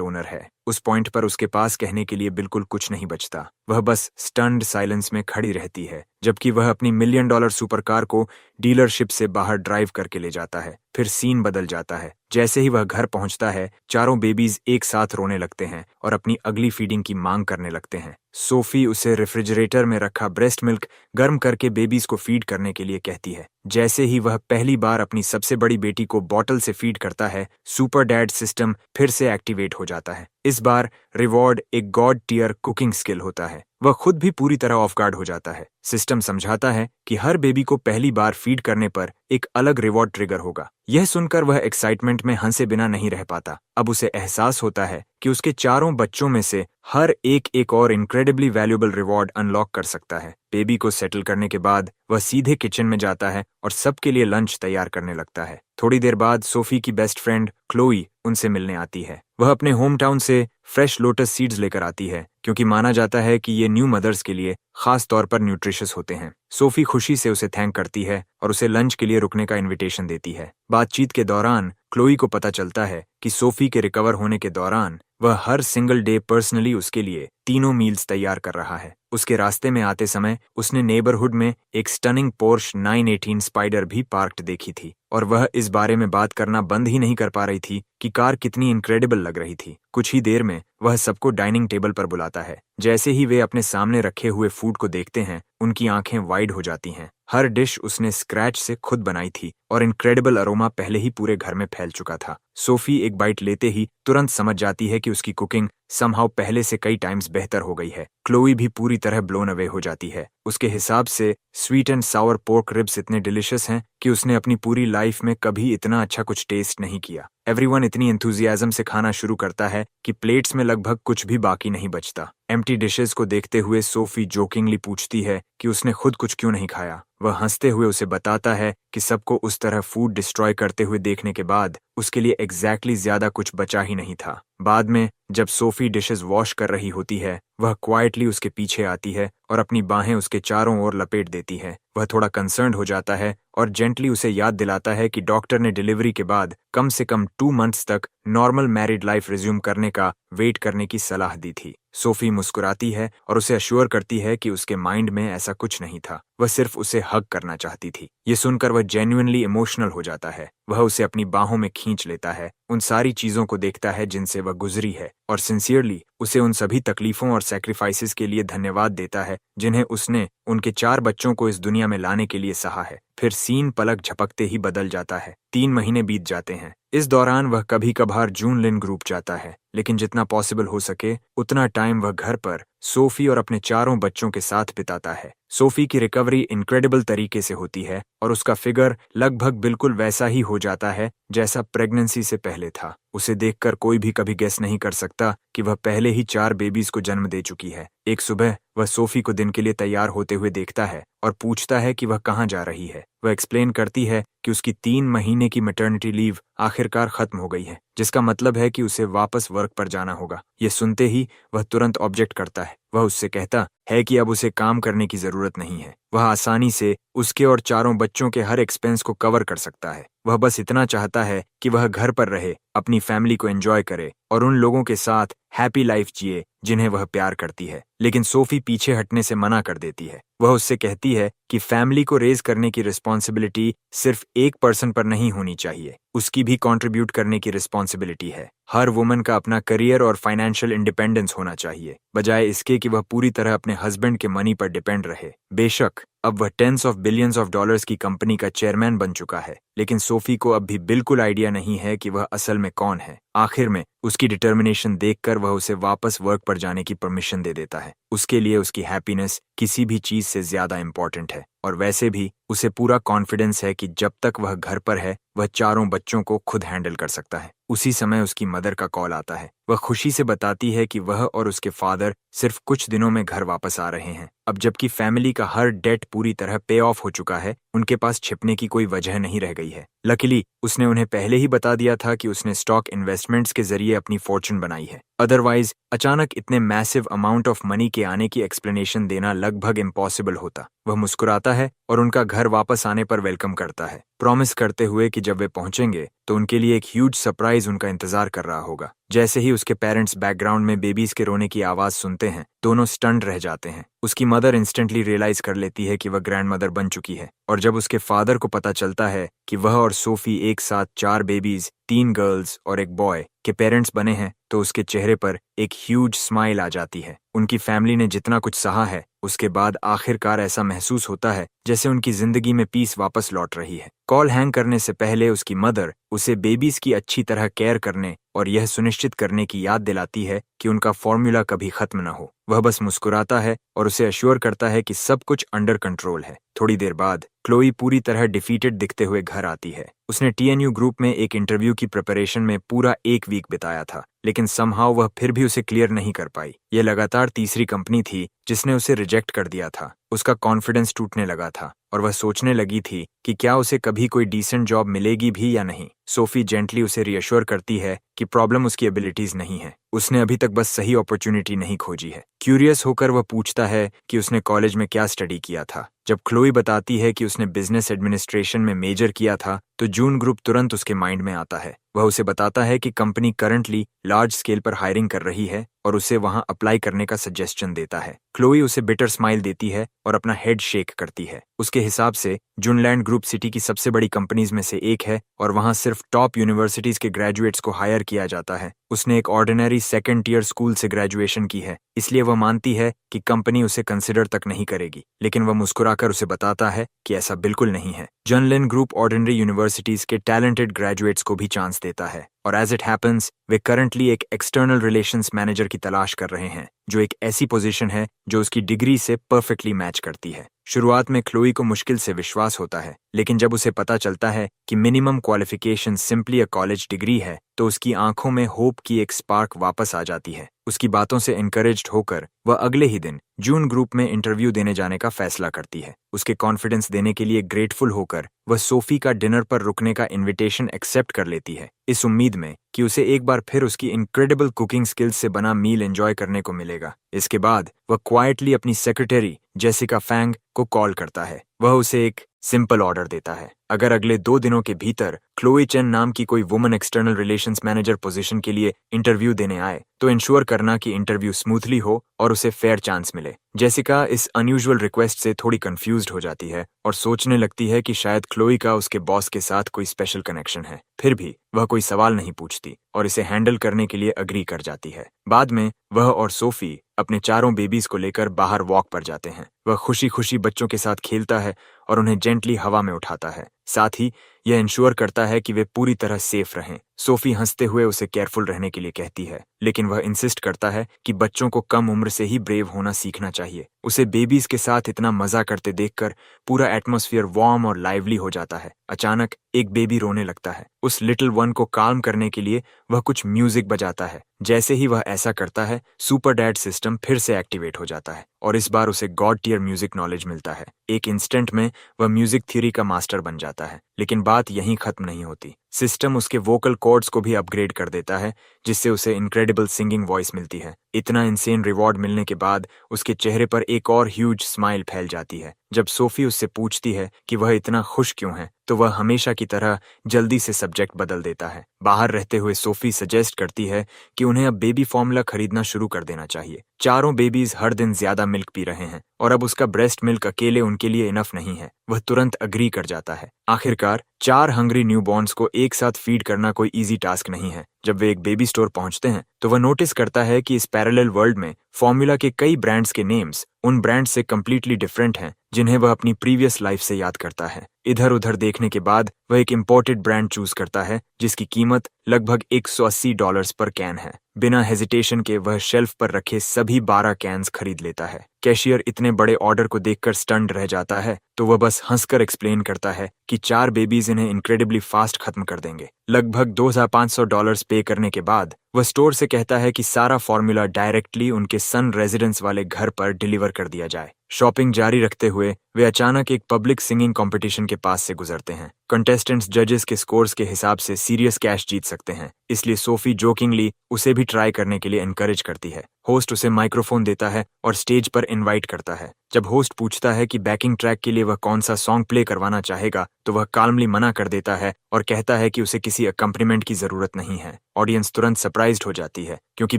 ओनर है। उस पॉइंट पर उसके पास कहने के लिए बिल्कुल कुछ नहीं बचता। वह बस स्टन्ड साइलेंस में खड़ी रहती है जबकि वह अपनी $1 मिलियन सुपरकार को डीलरशिप से बाहर ड्राइव करके ले जाता है। फिर सीन बदल जाता है। जैसे ही वह घर पहुंचता है, चारों बेबीज एक साथ रोने लगते हैं और अपनी अगली फीडिंग की मांग करने लगते हैं। सोफी उसे रेफ्रिजरेटर में रखा ब्रेस्ट मिल्क गर्म करके बेबीज को फीड करने के लिए कहती है। जैसे ही वह पहली बार अपनी सबसे बड़ी बेटी को बॉटल से फीड करता है, सुपर डैड सिस्टम फिर से एक्टिवेट हो जाता है। इस बार रिवॉर्ड एक गॉड टियर कुकिंग स्किल होता है। वह खुद भी पूरी तरह ऑफ गार्ड हो जाता है। सिस्टम समझाता है कि हर बेबी को पहली बार फीड करने पर एक अलग रिवॉर्ड ट्रिगर होगा। यह सुनकर वह एक्साइटमेंट में हंसे बिना नहीं रह पाता। अब उसे एहसास होता है कि उसके चारों बच्चों में से हर एक और इनक्रेडिबली वैल्यूएबल रिवॉर्ड अनलॉक कर सकता है। बेबी को सेटल करने के बाद वह सीधे किचन में जाता है और सबके लिए लंच तैयार करने लगता है। थोड़ी देर बाद सोफी की बेस्ट फ्रेंड क्लोई उनसे मिलने आती है। वह अपने होम टाउन से फ्रेश लोटस सीड्स लेकर आती है क्योंकि माना जाता है कि ये न्यू मदर्स के लिए खास तौर पर न्यूट्रिशियस होते हैं। सोफी खुशी से उसे थैंक करती है और उसे लंच के लिए रुकने का इनविटेशन देती है। बातचीत के दौरान क्लोई को पता चलता है कि सोफी के रिकवर होने के दौरान वह हर सिंगल डे पर्सनली उसके लिए तीनों मील्स तैयार कर रहा है। उसके रास्ते में आते समय उसने नेबरहुड में एक स्टनिंग पोर्श 918 स्पाइडर भी पार्क्ड देखी थी और वह इस बारे में बात करना बंद ही नहीं कर पा रही थी कि कार कितनी इनक्रेडिबल लग रही थी। कुछ ही देर में वह सबको डाइनिंग टेबल पर बुलाता है। जैसे ही वे अपने सामने रखे हुए फूड को देखते हैं, उनकी आंखें वाइड हो जाती हैं। हर डिश उसने स्क्रैच से खुद बनाई थी और इनक्रेडिबल अरोमा पहले ही पूरे घर में फैल चुका था। सोफी एक बाइट लेते ही तुरंत समझ जाती है कि उसकी कुकिंग समहाउ पहले से कई टाइम्स बेहतर हो गई है। क्लोई भी पूरी तरह ब्लोन अवे हो जाती है। उसके हिसाब से sweet and Sawar pork ribs इतने डिलिशियस हैं कि उसने अपनी पूरी लाइफ में कभी इतना अच्छा कुछ टेस्ट नहीं किया। एवरीवन इतनी एंथुजियाज्म से खाना शुरू करता है कि प्लेट्स में लगभग कुछ भी बाकी नहीं बचता। एम्प्टी डिशेस को देखते हुए सोफी जोकिंगली पूछती है कि उसने खुद कुछ क्यों नहीं खाया। वह हंसते हुए उसे बताता है कि सबको उस तरह फूड डिस्ट्रॉय करते हुए देखने के बाद उसके लिए एग्जैक्टली ज्यादा कुछ बचा ही नहीं था। बाद में जब सोफी डिशेस वॉश कर रही होती है, वह क्वाइटली उसके पीछे आती है और अपनी बाहें उसके चारों ओर लपेट देती है। वह थोड़ा कंसर्न्ड हो जाता है और जेंटली उसे याद दिलाता है कि डॉक्टर ने डिलीवरी के बाद कम से कम 2 मंथ्स तक नॉर्मल मैरिड लाइफ रिज्यूम करने का वेट करने की सलाह दी थी। सोफी मुस्कुराती है और उसे अश्योर करती है कि उसके माइंड में ऐसा कुछ नहीं था। वह सिर्फ उसे हग करना चाहती थी। ये सुनकर वह जेन्युइनली इमोशनल हो जाता है। वह उसे अपनी बाहों में खींच लेता है, उन सारी चीजों को देखता है जिनसे वह गुजरी है और सिंसियरली उसे उन सभी तकलीफों और सैक्रिफाइसेस के लिए धन्यवाद देता है जिन्हें उसने उनके 4 बच्चों को इस दुनिया में लाने के लिए सहा है। फिर सीन पलक झपकते ही बदल जाता है। 3 महीने बीत जाते हैं। इस दौरान वह कभी कभार जून लिन ग्रुप जाता है, लेकिन जितना पॉसिबल हो सके उतना टाइम वह घर पर सोफी और अपने चारों बच्चों के साथ बिताता है। सोफी की रिकवरी इनक्रेडिबल तरीके से होती है और उसका फिगर लगभग बिल्कुल वैसा ही हो जाता है जैसा प्रेगनेंसी से पहले था। उसे देखकर कोई भी कभी गेस नहीं कर सकता कि वह पहले ही 4 बेबीज को जन्म दे चुकी है। एक सुबह वह सोफी को दिन के लिए तैयार होते हुए देखता है और पूछता है कि वह कहाँ जा रही है। वह एक्सप्लेन करती है कि उसकी 3 महीने की मैटरनिटी लीव आखिरकार खत्म हो गई है, जिसका मतलब है कि उसे वापस वर्क पर जाना होगा। ये सुनते ही वह तुरंत ऑब्जेक्ट करता है। वह उससे कहता है कि अब उसे काम करने की जरूरत नहीं है। वह आसानी से उसके और 4 बच्चों के हर एक्सपेंस को कवर कर सकता है। वह बस इतना चाहता है कि वह घर पर रहे, अपनी फैमिली को एंजॉय करे और उन लोगों के साथ हैप्पी लाइफ जिए जिन्हें वह प्यार करती है। लेकिन सोफी पीछे हटने से मना कर देती है। वह उससे कहती है कि फैमिली को रेज करने की रिस्पॉन्सिबिलिटी सिर्फ एक पर्सन पर नहीं होनी चाहिए, उसकी भी कंट्रीब्यूट करने की रिस्पॉन्सिबिलिटी है। हर वुमन का अपना करियर और फाइनेंशियल इंडिपेंडेंस होना चाहिए, बजाय इसके कि वह पूरी तरह अपने हस्बैंड के मनी पर डिपेंड रहे। बेशक अब वह tens of billions of dollars की कंपनी का चेयरमैन बन चुका है, लेकिन सोफी को अब भी बिल्कुल आइडिया नहीं है कि वह असल में कौन है। आखिर में उसकी डिटर्मिनेशन देखकर वह उसे वापस वर्क पर जाने की परमिशन दे देता है। उसके लिए उसकी हैप्पीनेस किसी भी चीज से ज्यादा इंपॉर्टेंट है और वैसे भी उसे पूरा कॉन्फिडेंस है कि जब तक वह घर पर है वह 4 बच्चों को खुद हैंडल कर सकता है। उसी समय उसकी मदर का कॉल आता है। वह खुशी से बताती है कि वह और उसके फादर सिर्फ कुछ दिनों में घर वापस आ रहे हैं। अब जबकि फैमिली का हर डेट पूरी तरह पे ऑफ हो चुका है, उनके पास छिपने की कोई वजह नहीं रह गई है। लकीली उसने उन्हें पहले ही बता दिया था कि उसने स्टॉक इन्वेस्टमेंट्स के जरिए अपनी फॉर्चून बनाई है। अदरवाइज अचानक इतने मैसिव अमाउंट ऑफ मनी के आने की एक्सप्लेनेशन देना लगभग इम्पॉसिबल होता। वह मुस्कुराता है और उनका घर वापस आने पर वेलकम करता है, प्रॉमिस करते हुए कि जब वे पहुंचेंगे तो उनके लिए एक ह्यूज सरप्राइज उनका इंतजार कर रहा होगा। जैसे ही उसके पेरेंट्स बैकग्राउंड में बेबीज के रोने की आवाज सुनते हैं, दोनों स्टन्ड रह जाते हैं। उसकी मदर इंस्टेंटली रियलाइज कर लेती है कि वह ग्रैंडमदर बन चुकी है, और जब उसके फादर को पता चलता है कि वह और सोफी एक साथ 4 बेबीज, 3 गर्ल्स और एक बॉय के पेरेंट्स बने हैं, तो उसके चेहरे पर एक ह्यूज स्माइल आ जाती है। उनकी फैमिली ने जितना कुछ सहा है, उसके बाद आखिरकार ऐसा महसूस होता है जैसे उनकी जिंदगी में पीस वापस लौट रही है। कॉल हैंग करने से पहले उसकी मदर उसे बेबीज की अच्छी तरह केयर करने और यह सुनिश्चित करने की याद दिलाती है कि उनका फॉर्मूला कभी खत्म न हो। वह बस मुस्कुराता है और उसे अश्योर करता है कि सब कुछ अंडर कंट्रोल है। थोड़ी देर बाद क्लोई पूरी तरह डिफीटेड दिखते हुए घर आती है। उसने टीएनयू ग्रुप में एक इंटरव्यू की प्रिपरेशन में पूरा 1 वीक बिताया था, लेकिन समहाउ वह फिर भी उसे क्लियर नहीं कर पाई। यह लगातार तीसरी कंपनी थी जिसने उसे रिजेक्ट कर दिया था। उसका कॉन्फिडेंस टूटने लगा था और वह सोचने लगी थी कि क्या उसे कभी कोई डिसेंट जॉब मिलेगी भी या नहीं। सोफी जेंटली उसे रियश्योर करती है कि प्रॉब्लम उसकी एबिलिटीज नहीं है, उसने अभी तक बस सही अपॉर्चुनिटी नहीं खोजी है। क्यूरियस होकर वह पूछता है कि उसने कॉलेज में क्या स्टडी किया था। जब क्लोई बताती है कि उसने बिजनेस एडमिनिस्ट्रेशन में मेजर किया था, तो जून ग्रुप तुरंत उसके माइंड में आता है। वह उसे बताता है कि कंपनी करंटली लार्ज स्केल पर हायरिंग कर रही है और उसे वहां अप्लाई करने का सजेशन देता है। क्लोई उसे बिटर स्माइल देती है और अपना हेड शेक करती है। उसके हिसाब से जुनलैंड ग्रुप सिटी की सबसे बड़ी कंपनीज में से एक है और वहां सिर्फ टॉप यूनिवर्सिटीज के ग्रेजुएट्स को हायर किया जाता है। उसने एक ऑर्डिनरी 2nd ईयर स्कूल से ग्रेजुएशन की है, इसलिए वह मानती है कि कंपनी उसे कंसिडर तक नहीं करेगी, लेकिन वह मुस्कुराकर उसे बताता है कि ऐसा बिल्कुल नहीं है। जुनलैंड ग्रुप ऑर्डिनरी यूनिवर्सिटीज के टैलेंटेड ग्रेजुएट्स को भी चांस देता है, और as it happens they currently एक एक्सटर्नल रिलेशंस मैनेजर की तलाश कर रहे हैं, जो एक ऐसी पोजीशन है जो उसकी डिग्री से परफेक्टली मैच करती है। शुरुआत में क्लोई को मुश्किल से विश्वास होता है, लेकिन जब उसे पता चलता है कि मिनिमम क्वालिफिकेशन सिंपली अ कॉलेज डिग्री है, तो उसकी आंखों में होप की एक स्पार्क वापस आ जाती है। उसकी बातों से एनकरेज्ड होकर वह अगले ही दिन जून ग्रुप में इंटरव्यू देने जाने का फैसला करती है। उसके कॉन्फिडेंस देने के लिए ग्रेटफुल होकर वह सोफी का डिनर पर रुकने का इनविटेशन एक्सेप्ट कर लेती है, इस उम्मीद में कि उसे एक बार फिर उसकी इनक्रेडिबल कुकिंग स्किल्स से बना मील एंजॉय करने को मिलेगा। इसके बाद वह क्वाइटली अपनी सेक्रेटरी जेसिका फैंग को कॉल करता है। वह उसे एक सिंपल ऑर्डर देता है। अगर अगले 2 दिनों के भीतर क्लोई चेन नाम की कोई woman external relations manager position के लिए इंटरव्यू देने आए, तो इंश्योर करना कि इंटरव्यू स्मूथली हो और उसे फेयर चांस मिले। जेसिका इस अनयूजुअल रिक्वेस्ट से थोड़ी कंफ्यूज्ड हो जाती है और सोचने लगती है कि शायद क्लोई का उसके बॉस के साथ कोई स्पेशल कनेक्शन है। फिर भी वह कोई सवाल नहीं पूछती और इसे हैंडल करने के लिए अग्री कर जाती है। बाद में वह और सोफी अपने 4 बेबीज को लेकर बाहर वॉक पर जाते हैं। वह खुशी खुशी बच्चों के साथ खेलता है और उन्हें जेंटली हवा में उठाता है। साथ ही यह इंश्योर करता है कि वे पूरी तरह सेफ रहें। सोफी हंसते हुए उसे केयरफुल रहने के लिए कहती है, लेकिन वह इंसिस्ट करता है कि बच्चों को कम उम्र से ही ब्रेव होना सीखना चाहिए। उसे बेबीज के साथ इतना मजा करते देखकर पूरा एटमॉस्फेयर वार्म और लाइवली हो जाता है। अचानक एक बेबी रोने लगता है। उस लिटिल वन को काल्म करने के लिए वह कुछ म्यूजिक बजाता है। जैसे ही वह ऐसा करता है, सुपर डैड सिस्टम फिर से एक्टिवेट हो जाता है और इस बार उसे गॉड टियर म्यूजिक नॉलेज मिलता है। एक इंस्टेंट में वह म्यूजिक थ्योरी का मास्टर बन जाता है, लेकिन बात यहीं खत्म नहीं होती। सिस्टम उसके वोकल कॉर्ड्स को भी अपग्रेड कर देता है, जिससे उसे इनक्रेडिबल सिंगिंग वॉइस मिलती है। इतना इंसेन रिवॉर्ड मिलने के बाद उसके चेहरे पर एक और ह्यूज स्माइल फैल जाती है। जब सोफी उससे पूछती है कि वह इतना खुश क्यों है, तो वह हमेशा की तरह जल्दी से सब्जेक्ट बदल देता है। बाहर रहते हुए सोफी सजेस्ट करती है कि उन्हें अब बेबी फॉर्मूला खरीदना शुरू कर देना चाहिए। 4 बेबीज हर दिन ज्यादा मिल्क पी रहे हैं और अब उसका ब्रेस्ट मिल्क अकेले उनके लिए इनफ नहीं है। वह तुरंत अग्री कर जाता है। आखिरकार 4 हंग्री न्यूबॉर्न्स को एक साथ फीड करना कोई इजी टास्क नहीं है। जब वे एक बेबी स्टोर पहुंचते हैं, तो वह नोटिस करता है कि इस पैरेलल वर्ल्ड में फॉर्मूला के कई ब्रांड्स के नेम्स उन ब्रांड्स से कंप्लीटली डिफरेंट हैं जिन्हें वह अपनी प्रीवियस लाइफ से याद करता है। इधर उधर देखने के बाद वह एक इम्पोर्टेड ब्रांड चूज करता है जिसकी कीमत लगभग $180 पर कैन है। बिना हेजिटेशन के वह शेल्फ पर रखे सभी 12 कैन्स खरीद लेता है। कैशियर इतने बड़े ऑर्डर को देखकर स्टन्ड रह जाता है, तो वह बस हंसकर एक्सप्लेन करता है कि 4 बेबीज इन्हें इनक्रेडिबली फास्ट खत्म कर देंगे। लगभग $2,500 पे करने के बाद वह स्टोर से कहता है कि सारा फॉर्मूला डायरेक्टली उनके सन रेजिडेंस वाले घर पर डिलीवर कर दिया जाए। शॉपिंग जारी रखते हुए वे अचानक एक पब्लिक सिंगिंग कंपटीशन के पास से गुजरते हैं। कंटेस्टेंट्स जजेस के स्कोर्स के हिसाब से सीरियस कैश जीत सकते हैं, इसलिए सोफी जोकिंगली उसे भी ट्राई करने के लिए एनकरेज करती है। होस्ट उसे माइक्रोफोन देता है और स्टेज पर इनवाइट करता है। जब होस्ट पूछता है कि बैकिंग ट्रैक के लिए वह कौन सा सॉन्ग प्ले करवाना चाहेगा, तो वह काल्मली मना कर देता है और कहता है कि उसे किसी अकम्पनीमेंट की जरूरत नहीं है। ऑडियंस तुरंत सरप्राइज्ड हो जाती है, क्योंकि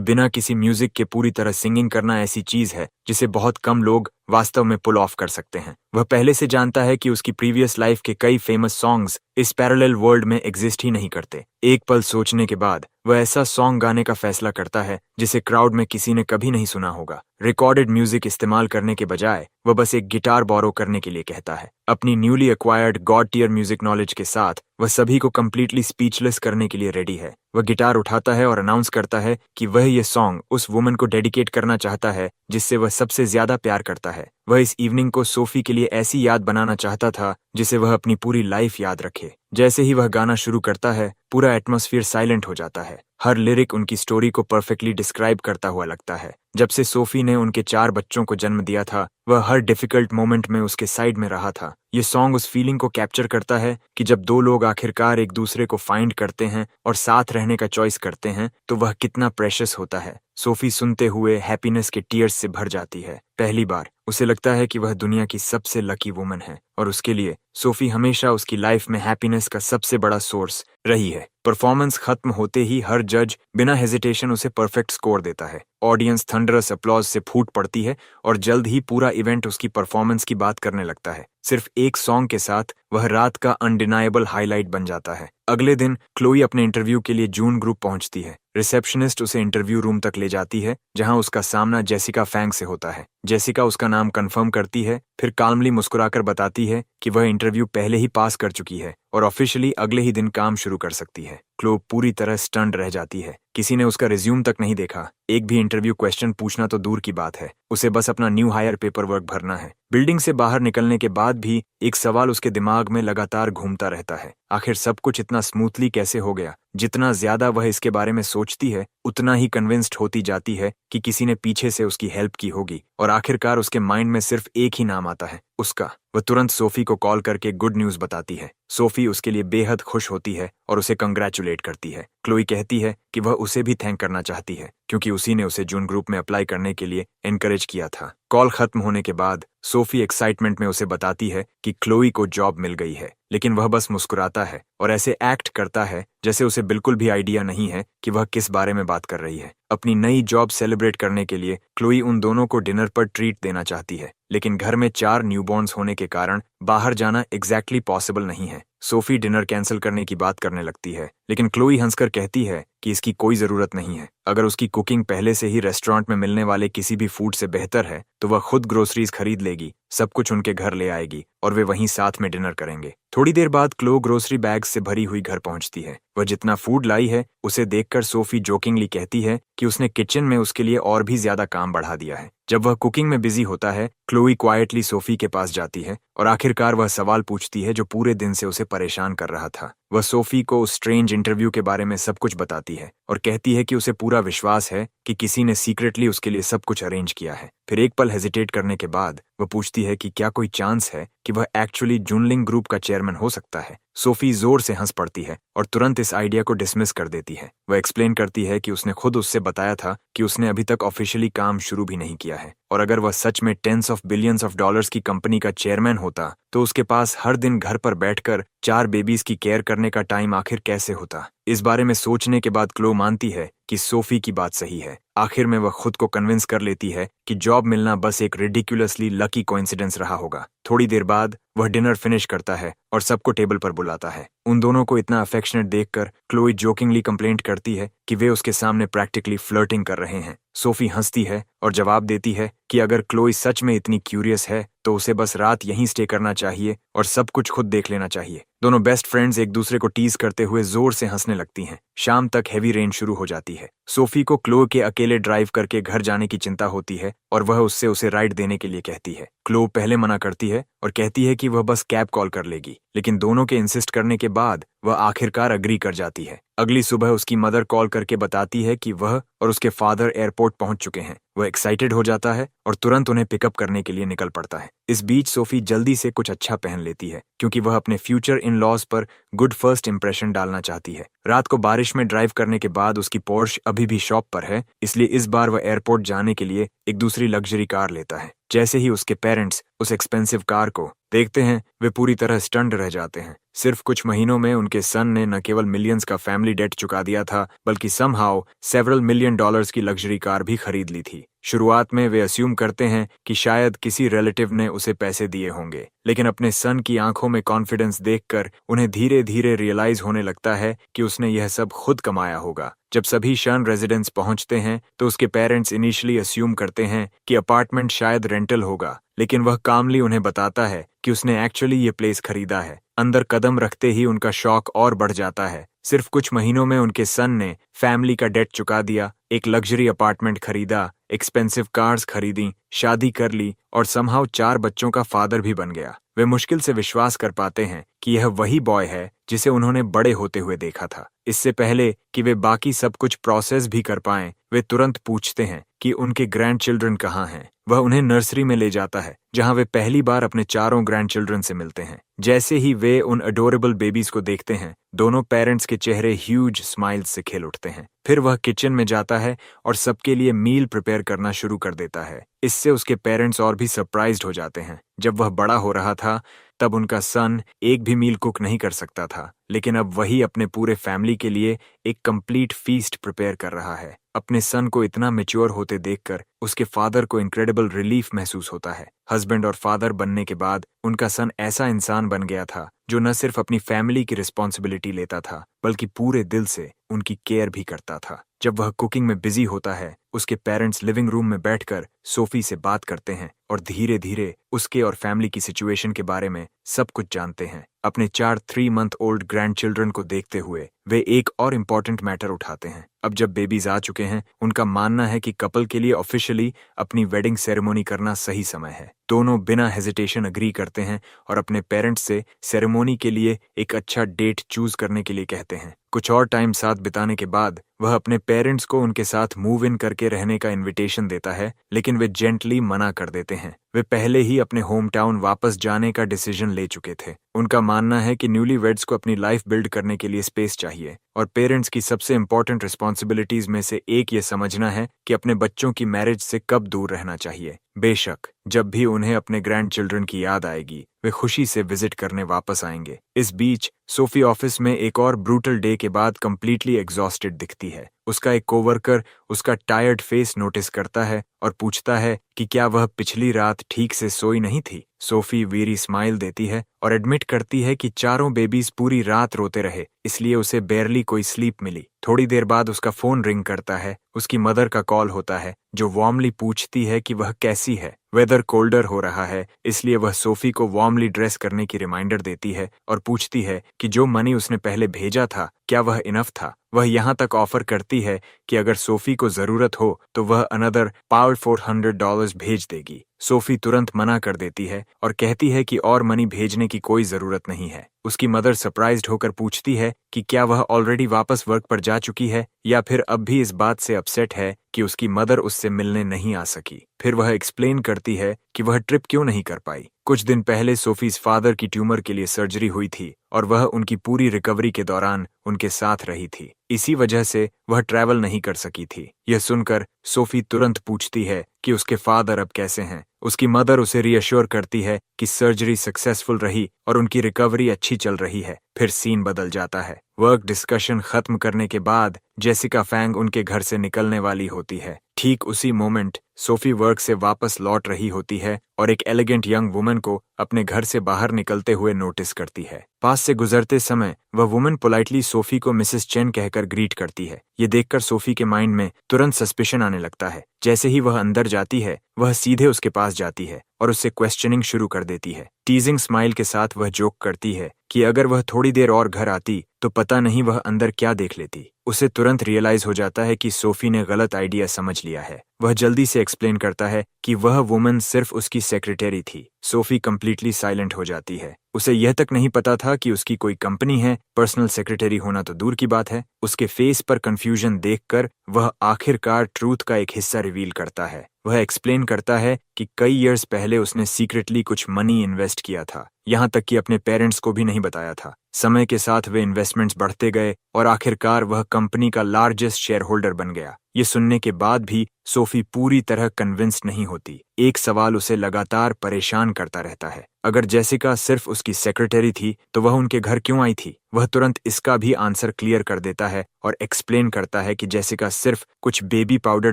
बिना किसी म्यूजिक के पूरी तरह सिंगिंग करना ऐसी चीज है जिसे बहुत कम लोग वास्तव में पुल ऑफ कर सकते हैं। वह पहले से जानता है कि उसकी प्रीवियस लाइफ के कई फेमस सॉन्ग्स इस पैरेलल वर्ल्ड में एग्जिस्ट ही नहीं करते। एक पल सोचने के बाद वह ऐसा सॉन्ग गाने का फैसला करता है जिसे क्राउड में किसी ने कभी नहीं सुना होगा। रिकॉर्डेड म्यूजिक इस्तेमाल करने के बजाय वह बस एक गिटार बोरो करने के लिए कहता है। अपनी newly acquired god tier music knowledge के साथ वह सभी को कंप्लीटली स्पीचलेस करने के लिए रेडी है। वह गिटार उठाता है और अनाउंस करता है कि वह ये सॉन्ग उस वुमन को डेडिकेट करना चाहता है जिससे वह सबसे ज्यादा प्यार करता है। वह इस इवनिंग को सोफी के लिए ऐसी याद बनाना चाहता था जिसे वह अपनी पूरी लाइफ याद रखे। जैसे ही वह गाना शुरू करता है, पूरा एटमॉस्फेयर साइलेंट हो जाता है। हर लिरिक उनकी स्टोरी को परफेक्टली डिस्क्राइब करता हुआ लगता है। जब से सोफी ने उनके 4 बच्चों को जन्म दिया था, वह हर डिफिकल्ट मोमेंट में उसके साइड में रहा था। ये सॉन्ग उस फीलिंग को कैप्चर करता है कि जब 2 लोग आखिरकार एक दूसरे को फाइंड करते हैं और साथ रहने का चॉइस करते हैं, तो वह कितना प्रेशियस होता है। सोफी सुनते हुए हैप्पीनेस के टीयर्स से भर जाती है। पहली बार उसे लगता है कि वह दुनिया की सबसे लकी वुमन है और उसके लिए सोफी हमेशा उसकी लाइफ में हैप्पीनेस का सबसे बड़ा सोर्स रही है। परफॉर्मेंस खत्म होते ही हर जज बिना हेजिटेशन उसे परफेक्ट स्कोर देता है। ऑडियंस थंडरस अपलॉज से फूट पड़ती है और जल्द ही पूरा इवेंट उसकी परफॉर्मेंस की बात करने लगता है। सिर्फ एक सॉन्ग के साथ वह रात का अनडिनाएबल हाईलाइट बन जाता है। अगले दिन क्लोई अपने इंटरव्यू के लिए जून ग्रुप पहुंचती है। रिसेप्शनिस्ट उसे इंटरव्यू रूम तक ले जाती है, जहां उसका सामना जेसिका फैंग से होता है। जेसिका उसका नाम कंफर्म करती है, फिर काल्मली मुस्कुराकर बताती है कि वह इंटरव्यू पहले ही पास कर चुकी है और ऑफिशियली अगले ही दिन काम शुरू कर सकती है। क्लो पूरी तरह स्टन्ड रह जाती है। किसी ने उसका रिज्यूम तक नहीं देखा। एक भी इंटरव्यू क्वेश्चन पूछना तो दूर की बात है, उसे बस अपना न्यू हायर पेपर वर्क भरना है। बिल्डिंग से बाहर निकलने के बाद भी एक सवाल उसके दिमाग में लगातार घूमता रहता है। आखिर सब कुछ इतना स्मूथली कैसे हो गया? जितना ज्यादा वह इसके बारे में सोचती है, उतना ही कन्विंस्ड होती जाती है कि किसी ने पीछे से उसकी हेल्प की होगी और आखिरकार उसके माइंड में सिर्फ एक ही नाम आता है, उसका। वह तुरंत सोफी को कॉल करके गुड न्यूज बताती है। सोफी उसके लिए बेहद खुश होती है और उसे कंग्रेचुलेट करती है। क्लोई कहती है कि वह उसे भी थैंक करना चाहती है, क्योंकि उसी ने उसे जून ग्रुप में अप्लाई करने के लिए एनकरेज किया था। कॉल खत्म होने के बाद सोफी एक्साइटमेंट में उसे बताती है कि क्लोई को जॉब मिल गई है, लेकिन वह बस मुस्कुराता है और ऐसे एक्ट करता है जैसे उसे बिल्कुल भी आइडिया नहीं है कि वह किस बारे में बात कर रही है। अपनी नई जॉब सेलिब्रेट करने के लिए क्लोई उन दोनों को डिनर पर ट्रीट देना चाहती है, लेकिन घर में 4 न्यूबॉर्न्स होने के कारण बाहर जाना एग्जैक्टली पॉसिबल नहीं है। सोफी डिनर कैंसिल करने की बात करने लगती है, लेकिन क्लोई हंसकर कहती है कि इसकी कोई जरूरत नहीं है। अगर उसकी कुकिंग पहले से ही रेस्टोरेंट में मिलने वाले किसी भी फूड से बेहतर है, तो वह खुद ग्रोसरीज खरीद लेगी, सब कुछ उनके घर ले आएगी और वे वहीं साथ में डिनर करेंगे। थोड़ी देर बाद क्लो ग्रोसरी बैग से भरी हुई घर पहुंचती है। वह जितना फूड लाई है उसे देखकर सोफी जोकिंगली कहती है कि उसने किचन में उसके लिए और भी ज्यादा काम बढ़ा दिया है। जब वह कुकिंग में बिजी होता है, क्लोई क्वाइटली सोफी के पास जाती है और आखिरकार वह सवाल पूछती है जो पूरे दिन से उसे परेशान कर रहा था। वह सोफी को उस स्ट्रेंज इंटरव्यू के बारे में सब कुछ बताती है और कहती है कि उसे पूरा विश्वास है कि किसी ने सीक्रेटली उसके लिए सब कुछ अरेंज किया है। फिर एक पल हेजिटेट करने के बाद वह पूछती है कि क्या कोई चांस है कि वह एक्चुअली जुनलिंग ग्रुप का चेयरमैन हो सकता है। सोफी जोर से हंस पड़ती है और तुरंत इस आइडिया को डिसमिस कर देती है। वह एक्सप्लेन करती है कि उसने खुद उससे बताया था कि उसने अभी तक ऑफिशियली काम शुरू भी नहीं किया है और अगर वह सच में tens of billions of dollars की कंपनी का चेयरमैन होता, तो उसके पास हर दिन घर पर बैठकर 4 बेबीज की केयर करने का टाइम आखिर कैसे होता। इस बारे में सोचने के बाद क्लो मानती है कि सोफी की बात सही है। आखिर में वह खुद को कन्विंस कर लेती है कि जॉब मिलना बस एक रिडिकुलसली लकी कोइंसिडेंस रहा होगा। थोड़ी देर बाद वह डिनर फिनिश करता है और सबको टेबल पर बुलाता है। उन दोनों को इतना अफेक्शनेट देखकर क्लोई जोकिंगली कंप्लेंट करती है कि वे उसके सामने प्रैक्टिकली फ्लर्टिंग कर रहे हैं। सोफी हंसती है और जवाब देती है कि अगर क्लोई सच में इतनी क्यूरियस है तो उसे बस रात यहीं स्टे करना चाहिए और सब कुछ खुद देख लेना चाहिए। दोनों बेस्ट फ्रेंड्स एक दूसरे को टीज करते हुए जोर से हंसने लगती हैं। शाम तक हेवी रेन शुरू हो जाती है। सोफी को क्लो के अकेले अकेले ड्राइव करके घर जाने की चिंता होती है और वह उससे उसे राइड देने के लिए कहती है। क्लोव पहले मना करती है और कहती है कि वह बस कैब कॉल कर लेगी, लेकिन दोनों के इंसिस्ट करने के बाद वह आखिरकार अग्री कर जाती है। अगली सुबह उसकी मदर कॉल करके बताती है कि वह और उसके फादर एयरपोर्ट पहुंच चुके हैं। वह एक्साइटेड हो जाता है और तुरंत उन्हें पिकअप करने के लिए निकल पड़ता है। इस बीच सोफी जल्दी से कुछ अच्छा पहन लेती है क्योंकि वह अपने फ्यूचर इन लॉज पर गुड फर्स्ट इंप्रेशन डालना चाहती है। रात को बारिश में ड्राइव करने के बाद उसकी पोर्श अभी भी शॉप पर है, इसलिए इस बार वह एयरपोर्ट जाने के लिए एक दूसरी लग्जरी कार लेता है। जैसे ही उसके पेरेंट्स उस एक्सपेंसिव कार को देखते हैं, वे पूरी तरह स्टन्ड रह जाते हैं। सिर्फ कुछ महीनों में उनके सन ने न केवल मिलियंस का फैमिली डेट चुका दिया था, बल्कि समहाउ सेवरल मिलियन डॉलर्स की लग्जरी कार भी खरीद ली थी। शुरुआत में वे अस्यूम करते हैं कि शायद किसी रिलेटिव ने उसे पैसे दिए होंगे, लेकिन अपने सन की आंखों में कॉन्फिडेंस देखकर उन्हें धीरे धीरे रियलाइज होने लगता है कि उसने यह सब खुद कमाया होगा। जब सभी शन रेजिडेंस पहुंचते हैं तो उसके पेरेंट्स इनिशियली अस्यूम करते हैं कि अपार्टमेंट शायद रेंटल होगा, लेकिन वह कामली उन्हें बताता है कि उसने एक्चुअली ये प्लेस खरीदा है। अंदर कदम रखते ही उनका शॉक और बढ़ जाता है। सिर्फ कुछ महीनों में उनके सन ने फैमिली का डेट चुका दिया, एक लग्जरी अपार्टमेंट खरीदा, एक्सपेंसिव कार्स खरीदी, शादी कर ली और समहाउ 4 बच्चों का फादर भी बन गया। वे मुश्किल से विश्वास कर पाते हैं कि यह वही बॉय है जिसे उन्होंने बड़े होते हुए देखा था। इससे पहले कि वे बाकी सब कुछ प्रोसेस भी कर पाएं, वे तुरंत पूछते हैं कि उनके ग्रैंड चिल्ड्रन कहाँ हैं। वह उन्हें नर्सरी में ले जाता है जहां वे पहली बार अपने 4 ग्रैंड चिल्ड्रन से मिलते हैं। जैसे ही वे उन अडोरेबल बेबीज को देखते हैं, दोनों पेरेंट्स के चेहरे ह्यूज स्माइल्स से खिल उठते हैं। फिर वह किचन में जाता है और सबके लिए मील प्रिपेयर करना शुरू कर देता है। इससे उसके पेरेंट्स और भी सरप्राइज्ड हो जाते हैं। जब वह बड़ा हो रहा था तब उनका सन एक भी मील कुक नहीं कर सकता था, लेकिन अब वही अपने पूरे फैमिली के लिए एक कंप्लीट फीस्ट प्रिपेयर कर रहा है। अपने सन को इतना मैच्योर होते देखकर उसके फादर को इनक्रेडिबल रिलीफ महसूस होता है। हस्बैंड और फादर बनने के बाद उनका सन ऐसा इंसान बन गया था जो न सिर्फ अपनी फैमिली की रिस्पॉन्सिबिलिटी लेता था, बल्कि पूरे दिल से उनकी केयर भी करता था। जब वह कुकिंग में बिजी होता है, उसके पेरेंट्स लिविंग रूम में बैठकर सोफी से बात करते हैं और धीरे धीरे उसके और फैमिली की सिचुएशन के बारे में सब कुछ जानते हैं। अपने 4 3-month ओल्ड ग्रैंड चिल्ड्रन को देखते हुए वे एक और इम्पॉर्टेंट मैटर उठाते हैं। अब जब बेबीज आ चुके हैं, उनका मानना है कि कपल के लिए ऑफिशियली अपनी वेडिंग सेरेमनी करना सही समय है। दोनों बिना हेजिटेशन अग्री करते हैं और अपने पेरेंट्स से सेरेमनी के लिए एक अच्छा डेट चूज करने के लिए कहते हैं। कुछ और टाइम साथ बिताने के बाद वह अपने पेरेंट्स को उनके साथ मूव इन करके रहने का इनविटेशन देता है, लेकिन वे जेंटली मना कर देते हैं। वे पहले ही अपने होम टाउन वापस जाने का डिसीजन ले चुके थे। उनका मानना है कि न्यूली वेड्स को अपनी लाइफ बिल्ड करने के लिए स्पेस चाहिए और पेरेंट्स की सबसे इंपॉर्टेंट रिस्पॉन्सिबिलिटीज में से एक ये समझना है कि अपने बच्चों की मैरिज से कब दूर रहना चाहिए। बेशक जब भी उन्हें अपने ग्रैंड चिल्ड्रन की याद आएगी, वे खुशी से विजिट करने वापस आएंगे। इस बीच सोफी ऑफिस में एक और ब्रूटल डे के बाद कंप्लीटली एग्जॉस्टेड दिखती है। उसका एक कोवर्कर उसका टायर्ड फेस नोटिस करता है और पूछता है कि क्या वह पिछली रात ठीक से सोई नहीं थी। सोफी वीरी स्माइल देती है और एडमिट करती है कि 4 बेबीज पूरी रात रोते रहे, इसलिए उसे बेयरली कोई स्लीप मिली। थोड़ी देर बाद उसका फोन रिंग करता है। उसकी मदर का कॉल होता है जो वार्मली पूछती है कि वह कैसी है। वेदर कोल्डर हो रहा है, इसलिए वह सोफी को वार्मली ड्रेस करने की रिमाइंडर देती है और पूछती है कि जो मनी उसने पहले भेजा था क्या वह इनफ था। वह यहाँ तक ऑफर करती है कि अगर सोफी को जरूरत हो तो वह अनदर पावर $400 भेज देगी। सोफी तुरंत मना कर देती है और कहती है कि और मनी भेजने की कोई जरूरत नहीं है। उसकी मदर सरप्राइज्ड होकर पूछती है कि क्या वह ऑलरेडी वापस वर्क पर जा चुकी है या फिर अब भी इस बात से अपसेट है कि उसकी मदर उससे मिलने नहीं आ सकी। फिर वह एक्सप्लेन करती है कि वह ट्रिप क्यों नहीं कर पाई। कुछ दिन पहले सोफीज फादर की ट्यूमर के लिए सर्जरी हुई थी और वह उनकी पूरी रिकवरी के दौरान उनके साथ रही थी। इसी वजह से वह ट्रैवल नहीं कर सकी थी। यह सुनकर सोफी तुरंत पूछती है कि उसके फादर अब कैसे हैं। उसकी मदर उसे रीअश्योर करती है कि सर्जरी सक्सेसफुल रही और उनकी रिकवरी अच्छी चल रही है। फिर सीन बदल जाता है। वर्क डिस्कशन खत्म करने के बाद जेसिका फैंग उनके घर से निकलने वाली होती है। ठीक उसी मोमेंट सोफी वर्क से वापस लौट रही होती है और एक एलिगेंट यंग वुमन को अपने घर से बाहर निकलते हुए नोटिस करती है। पास से गुजरते समय वह वुमन पोलाइटली सोफी को मिसेस चेन कहकर ग्रीट करती है। ये देखकर सोफी के माइंड में तुरंत सस्पिशन आने लगता है। जैसे ही वह अंदर जाती है, वह सीधे उसके पास जाती है और उससे क्वेश्चनिंग शुरू कर देती है। टीजिंग स्माइल के साथ वह जोक करती है कि अगर वह थोड़ी देर और घर आती तो पता नहीं वह अंदर क्या देख लेती। उसे तुरंत रियलाइज हो जाता है कि सोफी ने गलत आइडिया समझ लिया है। वह जल्दी से एक्सप्लेन करता है कि वह वुमन सिर्फ उसकी सेक्रेटरी थी। सोफी कंप्लीटली साइलेंट हो जाती है। उसे यह तक नहीं पता था कि उसकी कोई कंपनी है, पर्सनल सेक्रेटरी होना तो दूर की बात है। उसके फेस पर कंफ्यूजन देखकर वह आखिरकार ट्रूथ का एक हिस्सा रिवील करता है। वह एक्सप्लेन करता है कि कई इयर्स पहले उसने सीक्रेटली कुछ मनी इन्वेस्ट किया था, यहाँ तक कि अपने पेरेंट्स को भी नहीं बताया था। समय के साथ वे इन्वेस्टमेंट्स बढ़ते गए और आखिरकार वह कंपनी का लार्जेस्ट शेयर होल्डर बन गया। ये सुनने के बाद भी सोफी पूरी तरह कन्विंस्ड नहीं होती। एक सवाल उसे लगातार परेशान करता रहता है, अगर जेसिका सिर्फ उसकी सेक्रेटरी थी तो वह उनके घर क्यों आई थी। वह तुरंत इसका भी आंसर क्लियर कर देता है और एक्सप्लेन करता है कि जेसिका सिर्फ कुछ बेबी पाउडर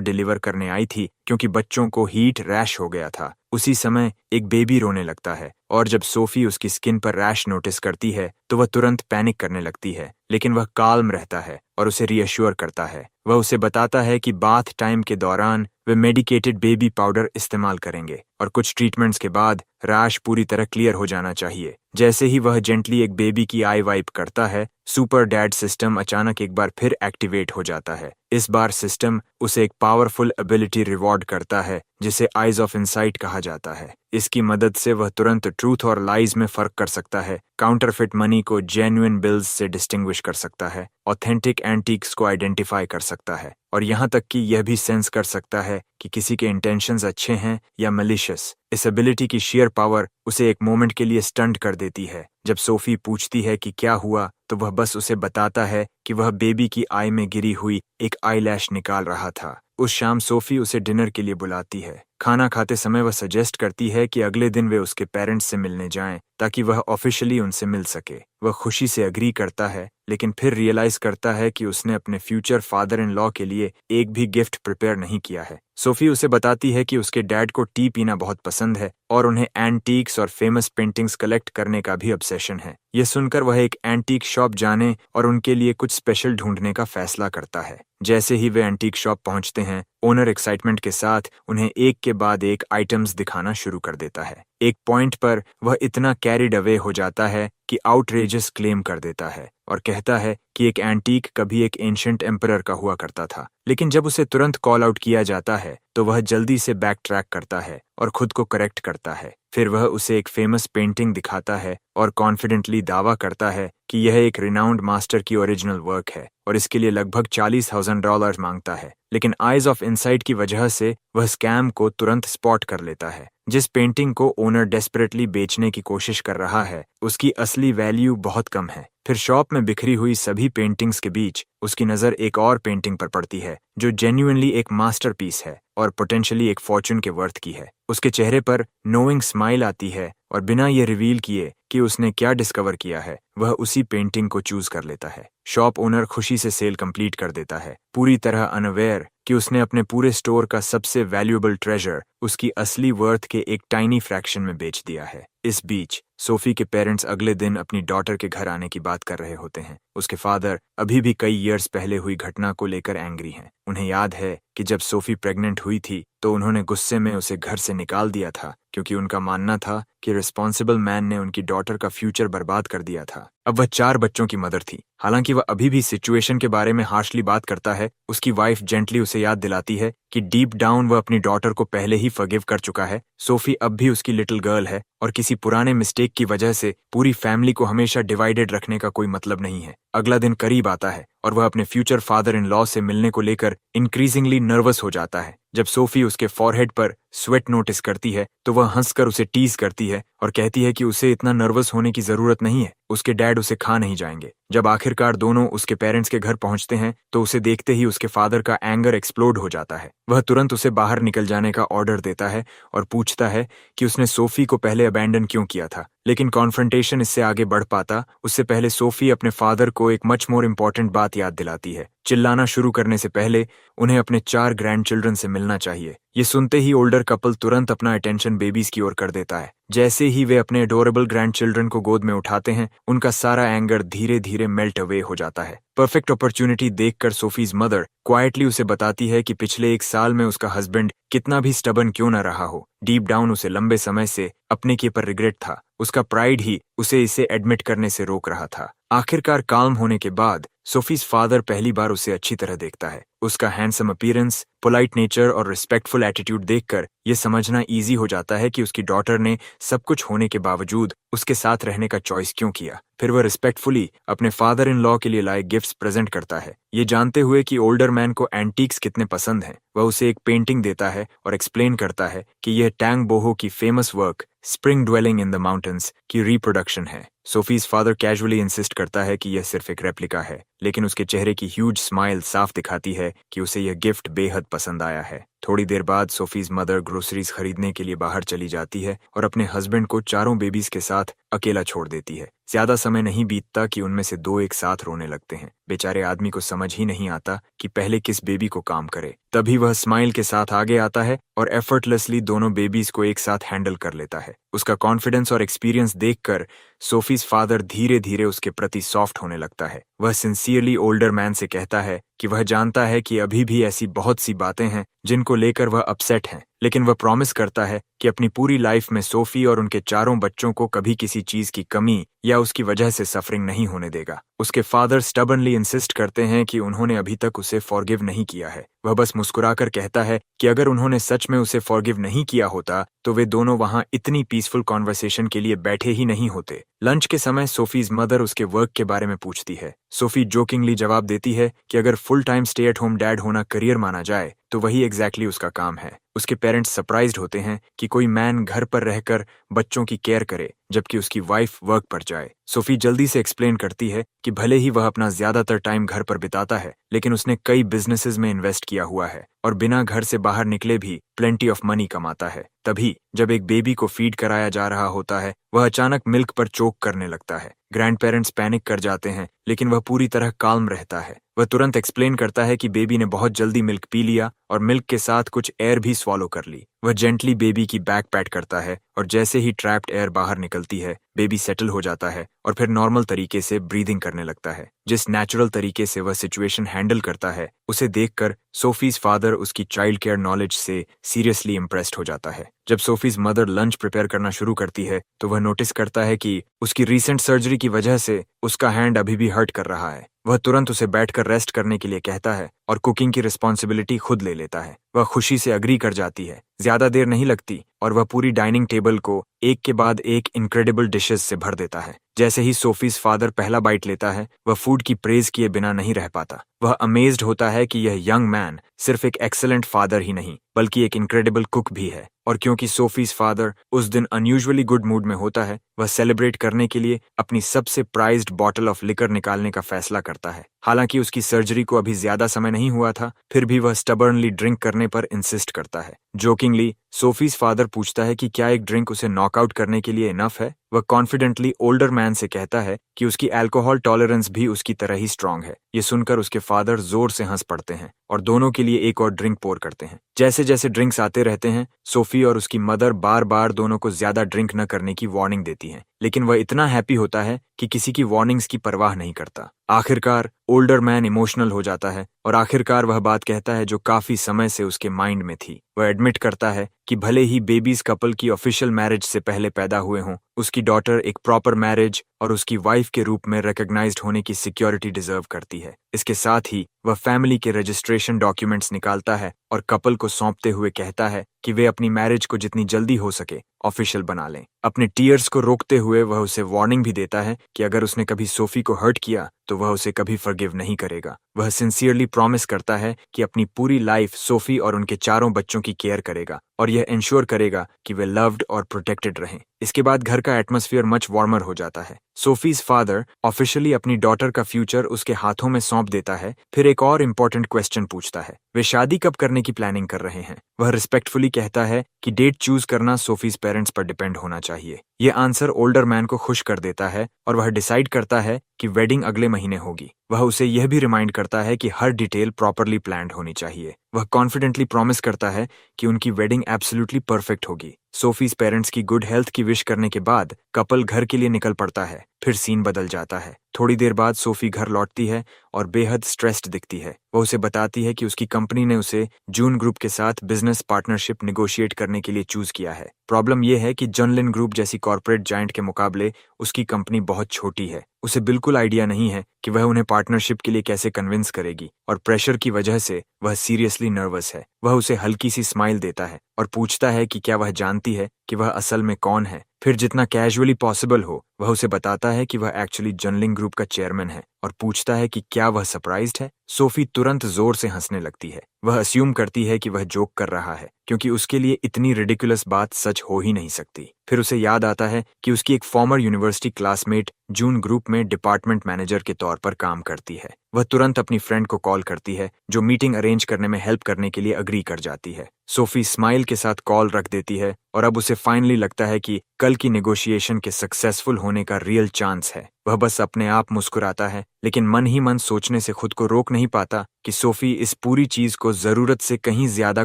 डिलीवर करने आई थी क्योंकि बच्चों को हीट रैश हो गया था। उसी समय एक बेबी रोने लगता है और जब सोफी उसकी स्किन पर रैश नोटिस करती है तो वह तुरंत पैनिक करने लगती है, लेकिन वह काल्म रहता है और उसे रीअश्योर करता है। वह उसे बताता है कि बाथ टाइम के दौरान वे मेडिकेटेड बेबी पाउडर इस्तेमाल करेंगे और कुछ ट्रीटमेंट्स के बाद रैश पूरी तरह क्लियर हो जाना चाहिए। जैसे ही वह जेंटली एक बेबी की आई वाइप करता है, सुपर डैड सिस्टम अचानक एक बार फिर एक्टिवेट हो जाता है। इस बार सिस्टम उसे एक पावरफुल एबिलिटी रिवॉर्ड करता है जिसे आइज ऑफ इनसाइट कहा जाता है। इसकी मदद से वह तुरंत ट्रूथ और लाइज में फर्क कर सकता है, काउंटरफिट मनी को जेन्युइन बिल्स से डिस्टिंग्विश कर सकता है, ऑथेंटिक एंटीक्स को आइडेंटिफाई कर सकता है और यहाँ तक कि यह भी सेंस कर सकता है कि किसी के इंटेंशंस अच्छे हैं या मलिशियस। इस एबिलिटी की शेयर पावर उसे एक मोमेंट के लिए स्टंट कर देती है। जब सोफी पूछती है कि क्या हुआ तो वह बस उसे बताता है कि वह बेबी की आई में गिरी हुई एक आईलैश निकाल रहा था। उस शाम सोफी उसे डिनर के लिए बुलाती है। खाना खाते समय वह सजेस्ट करती है कि अगले दिन वे उसके पेरेंट्स से मिलने जाएं ताकि वह ऑफिशियली उनसे मिल सके। वह खुशी से एग्री करता है, लेकिन फिर रियलाइज करता है कि उसने अपने फ्यूचर फादर इन लॉ के लिए एक भी गिफ्ट प्रिपेयर नहीं किया है। सोफी उसे बताती है कि उसके डैड को टी पीना बहुत पसंद है और उन्हें एंटीक्स और फेमस पेंटिंग्स कलेक्ट करने का भी ऑब्सेशन है। यह सुनकर वह एक एंटीक शॉप जाने और उनके लिए कुछ स्पेशल ढूंढने का फैसला करता है। जैसे ही वे एंटीक शॉप पहुंचते हैं, ओनर एक्साइटमेंट के साथ उन्हें एक के बाद एक आइटम्स दिखाना शुरू कर देता है। एक पॉइंट पर वह इतना कैरिड अवे हो जाता है कि आउटरेजस क्लेम कर देता है और कहता है कि एक एंटीक कभी एक एंशिएंट एम्परर का हुआ करता था। लेकिन जब उसे तुरंत कॉल आउट किया जाता है तो वह जल्दी से बैक ट्रैक करता है और खुद को करेक्ट करता है। फिर वह उसे एक फेमस पेंटिंग दिखाता है और कॉन्फिडेंटली दावा करता है कि यह एक रिनाउंड मास्टर की ओरिजिनल वर्क है और इसके लिए लगभग $40,000 मांगता है। लेकिन आइज ऑफ इनसाइट की वजह से वह स्कैम को तुरंत स्पॉट कर लेता है। जिस पेंटिंग को ओनर डेस्परेटली बेचने की कोशिश कर रहा है उसकी असली वैल्यू बहुत कम है। फिर शॉप में बिखरी हुई सभी पेंटिंग्स के बीच उसकी नज़र एक और पेंटिंग पर पड़ती है जो जेन्युइनली एक मास्टरपीस है और पोटेंशियली एक फॉर्च्यून के वर्थ की है। उसके चेहरे पर नोइंग स्माइल आती है और बिना ये रिवील किए कि उसने क्या डिस्कवर किया है, वह उसी पेंटिंग को चूज कर लेता है। शॉप ओनर खुशी से सेल कंप्लीट कर देता है, पूरी तरह अनअवेयर कि उसने अपने पूरे स्टोर का सबसे वैल्यूएबल ट्रेजर उसकी असली वर्थ के एक टाइनी फ्रैक्शन में बेच दिया है। इस बीच सोफी के पेरेंट्स अगले दिन अपनी डॉटर के घर आने की बात कर रहे होते हैं। उसके फादर अभी भी कई ईयर्स पहले हुई घटना को लेकर एंग्री हैं। उन्हें याद है कि जब सोफी प्रेग्नेंट हुई थी तो उन्होंने गुस्से में उसे घर से निकाल दिया था क्योंकि उनका मानना था कि रिस्पॉन्सिबल मैन ने उनकी डॉटर का फ्यूचर बर्बाद कर दिया था। अब वह 4 बच्चों की मदर थी। हालांकि वह अभी भी सिचुएशन के बारे में हार्शली बात करता है, उसकी वाइफ जेंटली उसे याद दिलाती है कि डीप डाउन वह अपनी डॉटर को पहले ही फॉरगिव कर चुका है। सोफी अब भी उसकी लिटिल गर्ल है और किसी पुराने मिस्टेक की वजह से पूरी फैमिली को हमेशा डिवाइडेड रखने का कोई मतलब नहीं है। अगला दिन करीब आता है और वह अपने फ्यूचर फादर इन लॉ से मिलने को लेकर इंक्रीजिंगली नर्वस हो जाता है। जब सोफी उसके फॉरहेड पर स्वेट नोटिस करती है तो वह हंसकर उसे टीज करती है और कहती है कि उसे इतना नर्वस होने की जरूरत नहीं है, उसके डैड उसे खा नहीं जाएंगे। जब आखिरकार दोनों उसके पेरेंट्स के घर पहुंचते हैं तो उसे देखते ही उसके फादर का एंगर एक्सप्लोड हो जाता है। वह तुरंत उसे बाहर निकल जाने का ऑर्डर देता है और पूछता है कि उसने सोफी को पहले अबैंडन क्यों किया था। लेकिन कॉन्फ्रंटेशन इससे आगे बढ़ पाता उससे पहले सोफी अपने फादर को एक मच मोर इम्पोर्टेंट बात याद दिलाती है। चिल्लाना शुरू करने से पहले उन्हें अपने 4 ग्रैंड चिल्ड्रन से मिलना चाहिए। ये सुनते ही ओल्डर कपल तुरंत अपना अटेंशन बेबीज की ओर कर देता है। जैसे ही वे अपने एडोरेबल ग्रैंड चिल्ड्रन को गोद में उठाते हैं, उनका सारा एंगर धीरे धीरे मेल्ट अवे हो जाता है। परफेक्ट अपॉर्चुनिटी देखकर सोफीज मदर क्वाइटली उसे बताती है कि पिछले 1 साल में उसका हस्बैंड कितना भी स्टबन क्यों न रहा हो, डीप डाउन उसे लंबे समय से अपने के पर रिग्रेट था। उसका प्राइड ही उसे इसे एडमिट करने से रोक रहा था। आखिरकार काल्म होने के बाद सोफीज फादर पहली बार उसे अच्छी तरह देखता है। उसका हैंडसम अपीयरेंस, पोलाइट नेचर और रिस्पेक्टफुल एटीट्यूड देखकर यह समझना इजी हो जाता है कि उसकी डॉटर ने सब कुछ होने के बावजूद उसके साथ रहने का चॉइस क्यों किया। फिर वह रिस्पेक्टफुली अपने फादर इन लॉ के लिए लाए गिफ्ट्स प्रेजेंट करता है। ये जानते हुए कि ओल्डर मैन को एंटीक्स कितने पसंद हैं, वह उसे एक पेंटिंग देता है और एक्सप्लेन करता है कि यह टैंग बोहो की famous work spring dwelling in the mountains की रिप्रोडक्शन है। सोफीज फादर कैजुअली इंसिस्ट करता है कि यह सिर्फ एक रेप्लिका है, लेकिन उसके चेहरे की ह्यूज स्माइल साफ दिखाती है कि उसे यह गिफ्ट बेहद पसंद आया है। थोड़ी देर बाद सोफीज मदर ग्रोसरीज खरीदने के लिए बाहर चली जाती है और अपने हस्बैंड को चारों बेबीज के साथ अकेला छोड़ देती है। ज्यादा समय नहीं बीतता कि उनमें से दो एक साथ रोने लगते हैं। बेचारे आदमी को समझ ही नहीं आता कि पहले किस बेबी को काम करे। तभी वह स्माइल के साथ आगे आता है और एफर्टलेसली दोनों बेबीज को एक साथ हैंडल कर लेता है। उसका कॉन्फिडेंस और एक्सपीरियंस देखकर सोफीज फादर धीरे धीरे उसके प्रति सॉफ्ट होने लगता है। वह सिंसियरली ओल्डर मैन से कहता है कि वह जानता है कि अभी भी ऐसी बहुत सी बातें हैं जिनको लेकर वह अपसेट है, लेकिन वह प्रॉमिस करता है कि अपनी पूरी लाइफ में सोफी और उनके चारों बच्चों को कभी किसी चीज की कमी या उसकी वजह से सफरिंग नहीं होने देगा। उसके फादर स्टबर्नली इंसिस्ट करते हैं कि उन्होंने अभी तक उसे फॉरगिव नहीं किया है। वह बस मुस्कुराकर कहता है कि अगर उन्होंने सच में उसे फॉरगिव नहीं किया होता तो वे दोनों वहां इतनी पीसफुल कॉन्वर्सेशन के लिए बैठे ही नहीं होते। लंच के समय सोफीज मदर उसके वर्क के बारे में पूछती है। सोफी जोकिंगली जवाब देती है कि अगर full time stay at home dad होना करियर माना जाए तो वही एग्जैक्टली उसका काम है। उसके पेरेंट्स सरप्राइज्ड होते हैं कि कोई मैन घर पर रहकर बच्चों की केयर करे जबकि उसकी वाइफ वर्क पर जाए। सोफी जल्दी से एक्सप्लेन करती है कि भले ही वह अपना ज्यादातर टाइम घर पर बिताता है, लेकिन उसने कई बिजनेसेस में इन्वेस्ट किया हुआ है और बिना घर से बाहर निकले भी प्लेंटी ऑफ मनी कमाता है। तभी जब एक बेबी को फीड कराया जा रहा होता है, वह अचानक मिल्क पर चोक करने लगता है। ग्रैंड पेरेंट्स पैनिक कर जाते हैं, लेकिन वह पूरी तरह काल्म रहता है। वह तुरंत एक्सप्लेन करता है कि बेबी ने बहुत जल्दी मिल्क पी लिया और मिल्क के साथ कुछ एयर भी स्वॉलो कर ली। वह जेंटली बेबी की बैक पैट करता है और जैसे ही ट्रैप्ड एयर बाहर निकलती है, बेबी सेटल हो जाता है और फिर नॉर्मल तरीके से ब्रीदिंग करने लगता है। जिस नेचुरल तरीके से वह सिचुएशन हैंडल करता है, उसे देखकर सोफीज फादर उसकी चाइल्ड केयर नॉलेज से सीरियसली इम्प्रेस्ड हो जाता है। जब सोफीज मदर लंच प्रिपेयर करना शुरू करती है तो वह नोटिस करता है कि उसकी रीसेंट सर्जरी की वजह से उसका हैंड अभी भी हर्ट कर रहा है। वह तुरंत उसे बैठकर रेस्ट करने के लिए कहता है और कुकिंग की रिस्पॉन्सिबिलिटी खुद ले लेता है। वह खुशी से अग्री कर जाती है। ज्यादा देर नहीं लगती और वह पूरी डाइनिंग टेबल को एक के बाद एक इनक्रेडिबल डिशेस से भर देता है। जैसे ही सोफीज फादर पहला बाइट लेता है, वह फूड की प्रेज किए बिना नहीं रह पाता। वह अमेज्ड होता है कि यह यंग मैन सिर्फ एक एक्सेलेंट फादर ही नहीं बल्कि एक इनक्रेडिबल कुक भी है। और क्योंकि सोफीज फादर उस दिन अनयूजुअली गुड मूड में होता है, वह सेलिब्रेट करने के लिए अपनी सबसे प्राइज्ड बॉटल ऑफ लिकर निकालने का फैसला करता है। हालांकि उसकी सर्जरी को अभी ज्यादा समय नहीं हुआ था, फिर भी वह स्टबर्नली ड्रिंक करने पर इंसिस्ट करता है। जोकिंगली सोफीज फादर पूछता है कि क्या एक ड्रिंक उसे नॉकआउट करने के लिए इनफ है। वह कॉन्फिडेंटली ओल्डर मैन से कहता है कि उसकी अल्कोहल टॉलरेंस भी उसकी तरह ही स्ट्रांग है। ये सुनकर उसके फादर जोर से हंस पड़ते हैं और दोनों के लिए एक और ड्रिंक पोर करते हैं। जैसे जैसे ड्रिंक्स आते रहते हैं, सोफी और उसकी मदर बार बार दोनों को ज्यादा ड्रिंक न करने की वार्निंग देती हैं, लेकिन वह इतना हैप्पी होता है कि किसी की वार्निंग्स की परवाह नहीं करता। आखिरकार ओल्डर मैन इमोशनल हो जाता है और आखिरकार वह बात कहता है जो काफी समय से उसके माइंड में थी। वह एडमिट करता है कि भले ही बेबीज कपल की ऑफिशियल मैरिज से पहले पैदा हुए हों, उसकी डॉटर एक प्रॉपर मैरिज और उसकी वाइफ के रूप में रिकॉग्नाइज्ड होने की सिक्योरिटी डिजर्व करती है। इसके साथ ही वह फैमिली के रजिस्ट्रेशन डॉक्यूमेंट्स निकालता है और कपल को सौंपते हुए कहता है कि वे अपनी मैरिज को जितनी जल्दी हो सके ऑफिशियल बना लें। अपने टीयर्स को रोकते हुए वह उसे वार्निंग भी देता है कि अगर उसने कभी सोफी को हर्ट किया तो वह उसे कभी फॉरगिव नहीं करेगा। वह सिंसियरली प्रॉमिस करता है कि अपनी पूरी लाइफ सोफी और उनके चारों बच्चों की केयर करेगा और यह इंश्योर करेगा कि वे लव्ड और प्रोटेक्टेड रहें। इसके बाद घर का एटमॉस्फेयर मच वार्मर हो जाता है। सोफीज फादर ऑफिशियली अपनी डॉटर का फ्यूचर उसके हाथों में सौंप देता है। फिर एक और इम्पोर्टेंट क्वेश्चन पूछता है, वे शादी कब करने की प्लानिंग कर रहे हैं। वह रिस्पेक्टफुली कहता है कि डेट चूज करना सोफीज पेरेंट्स पर डिपेंड होना चाहिए। यह आंसर ओल्डर मैन को खुश कर देता है और वह डिसाइड करता है कि वेडिंग अगले महीने होगी। वह उसे यह भी रिमाइंड करता है कि हर डिटेल प्रॉपरली प्लान्ड होनी चाहिए। वह कॉन्फिडेंटली प्रॉमिस करता है कि उनकी वेडिंग एब्सोल्युटली परफेक्ट होगी। सोफीज पेरेंट्स की गुड हेल्थ की विश करने के बाद कपल घर के लिए निकल पड़ता है। फिर सीन बदल जाता है। थोड़ी देर बाद सोफी घर लौटती है और बेहद स्ट्रेस्ड दिखती है। वह उसे बताती है कि उसकी कंपनी ने उसे जून ग्रुप के साथ बिजनेस पार्टनरशिप निगोशिएट करने के लिए चूज किया है। प्रॉब्लम यह है कि जनलिन ग्रुप जैसी कॉर्पोरेट जायंट के मुकाबले उसकी कंपनी बहुत छोटी है। उसे बिल्कुल आइडिया नहीं है कि वह उन्हें पार्टनरशिप के लिए कैसे कन्विंस करेगी और प्रेशर की वजह से वह सीरियसली नर्वस है। वह उसे हल्की सी स्माइल देता है और पूछता है कि क्या वह जानती है कि वह असल में कौन है। फिर जितना कैजुअली पॉसिबल हो वह उसे बताता है कि वह एक्चुअली जनलिन ग्रुप का चेयरमैन है और पूछता है कि क्या वह सरप्राइज्ड है। सोफी तुरंत जोर से हंसने लगती है। वह अस्यूम करती है कि वह जोक कर रहा है क्योंकि उसके लिए इतनी रिडिकुलस बात सच हो ही नहीं सकती। फिर उसे याद आता है कि उसकी एक फॉर्मर यूनिवर्सिटी क्लासमेट जून ग्रुप में डिपार्टमेंट मैनेजर के तौर पर काम करती है। वह तुरंत अपनी फ्रेंड को कॉल करती है जो मीटिंग अरेंज करने में हेल्प करने के लिए अग्री कर जाती है। सोफी स्माइल के साथ कॉल रख देती है और अब उसे फाइनली लगता है कि कल की नेगोशिएशन के सक्सेसफुल होने का रियल चांस है। वह बस अपने आप मुस्कुराता है लेकिन मन ही मन सोचने से खुद को रोक नहीं पाता कि सोफी इस पूरी चीज को जरूरत से कहीं ज्यादा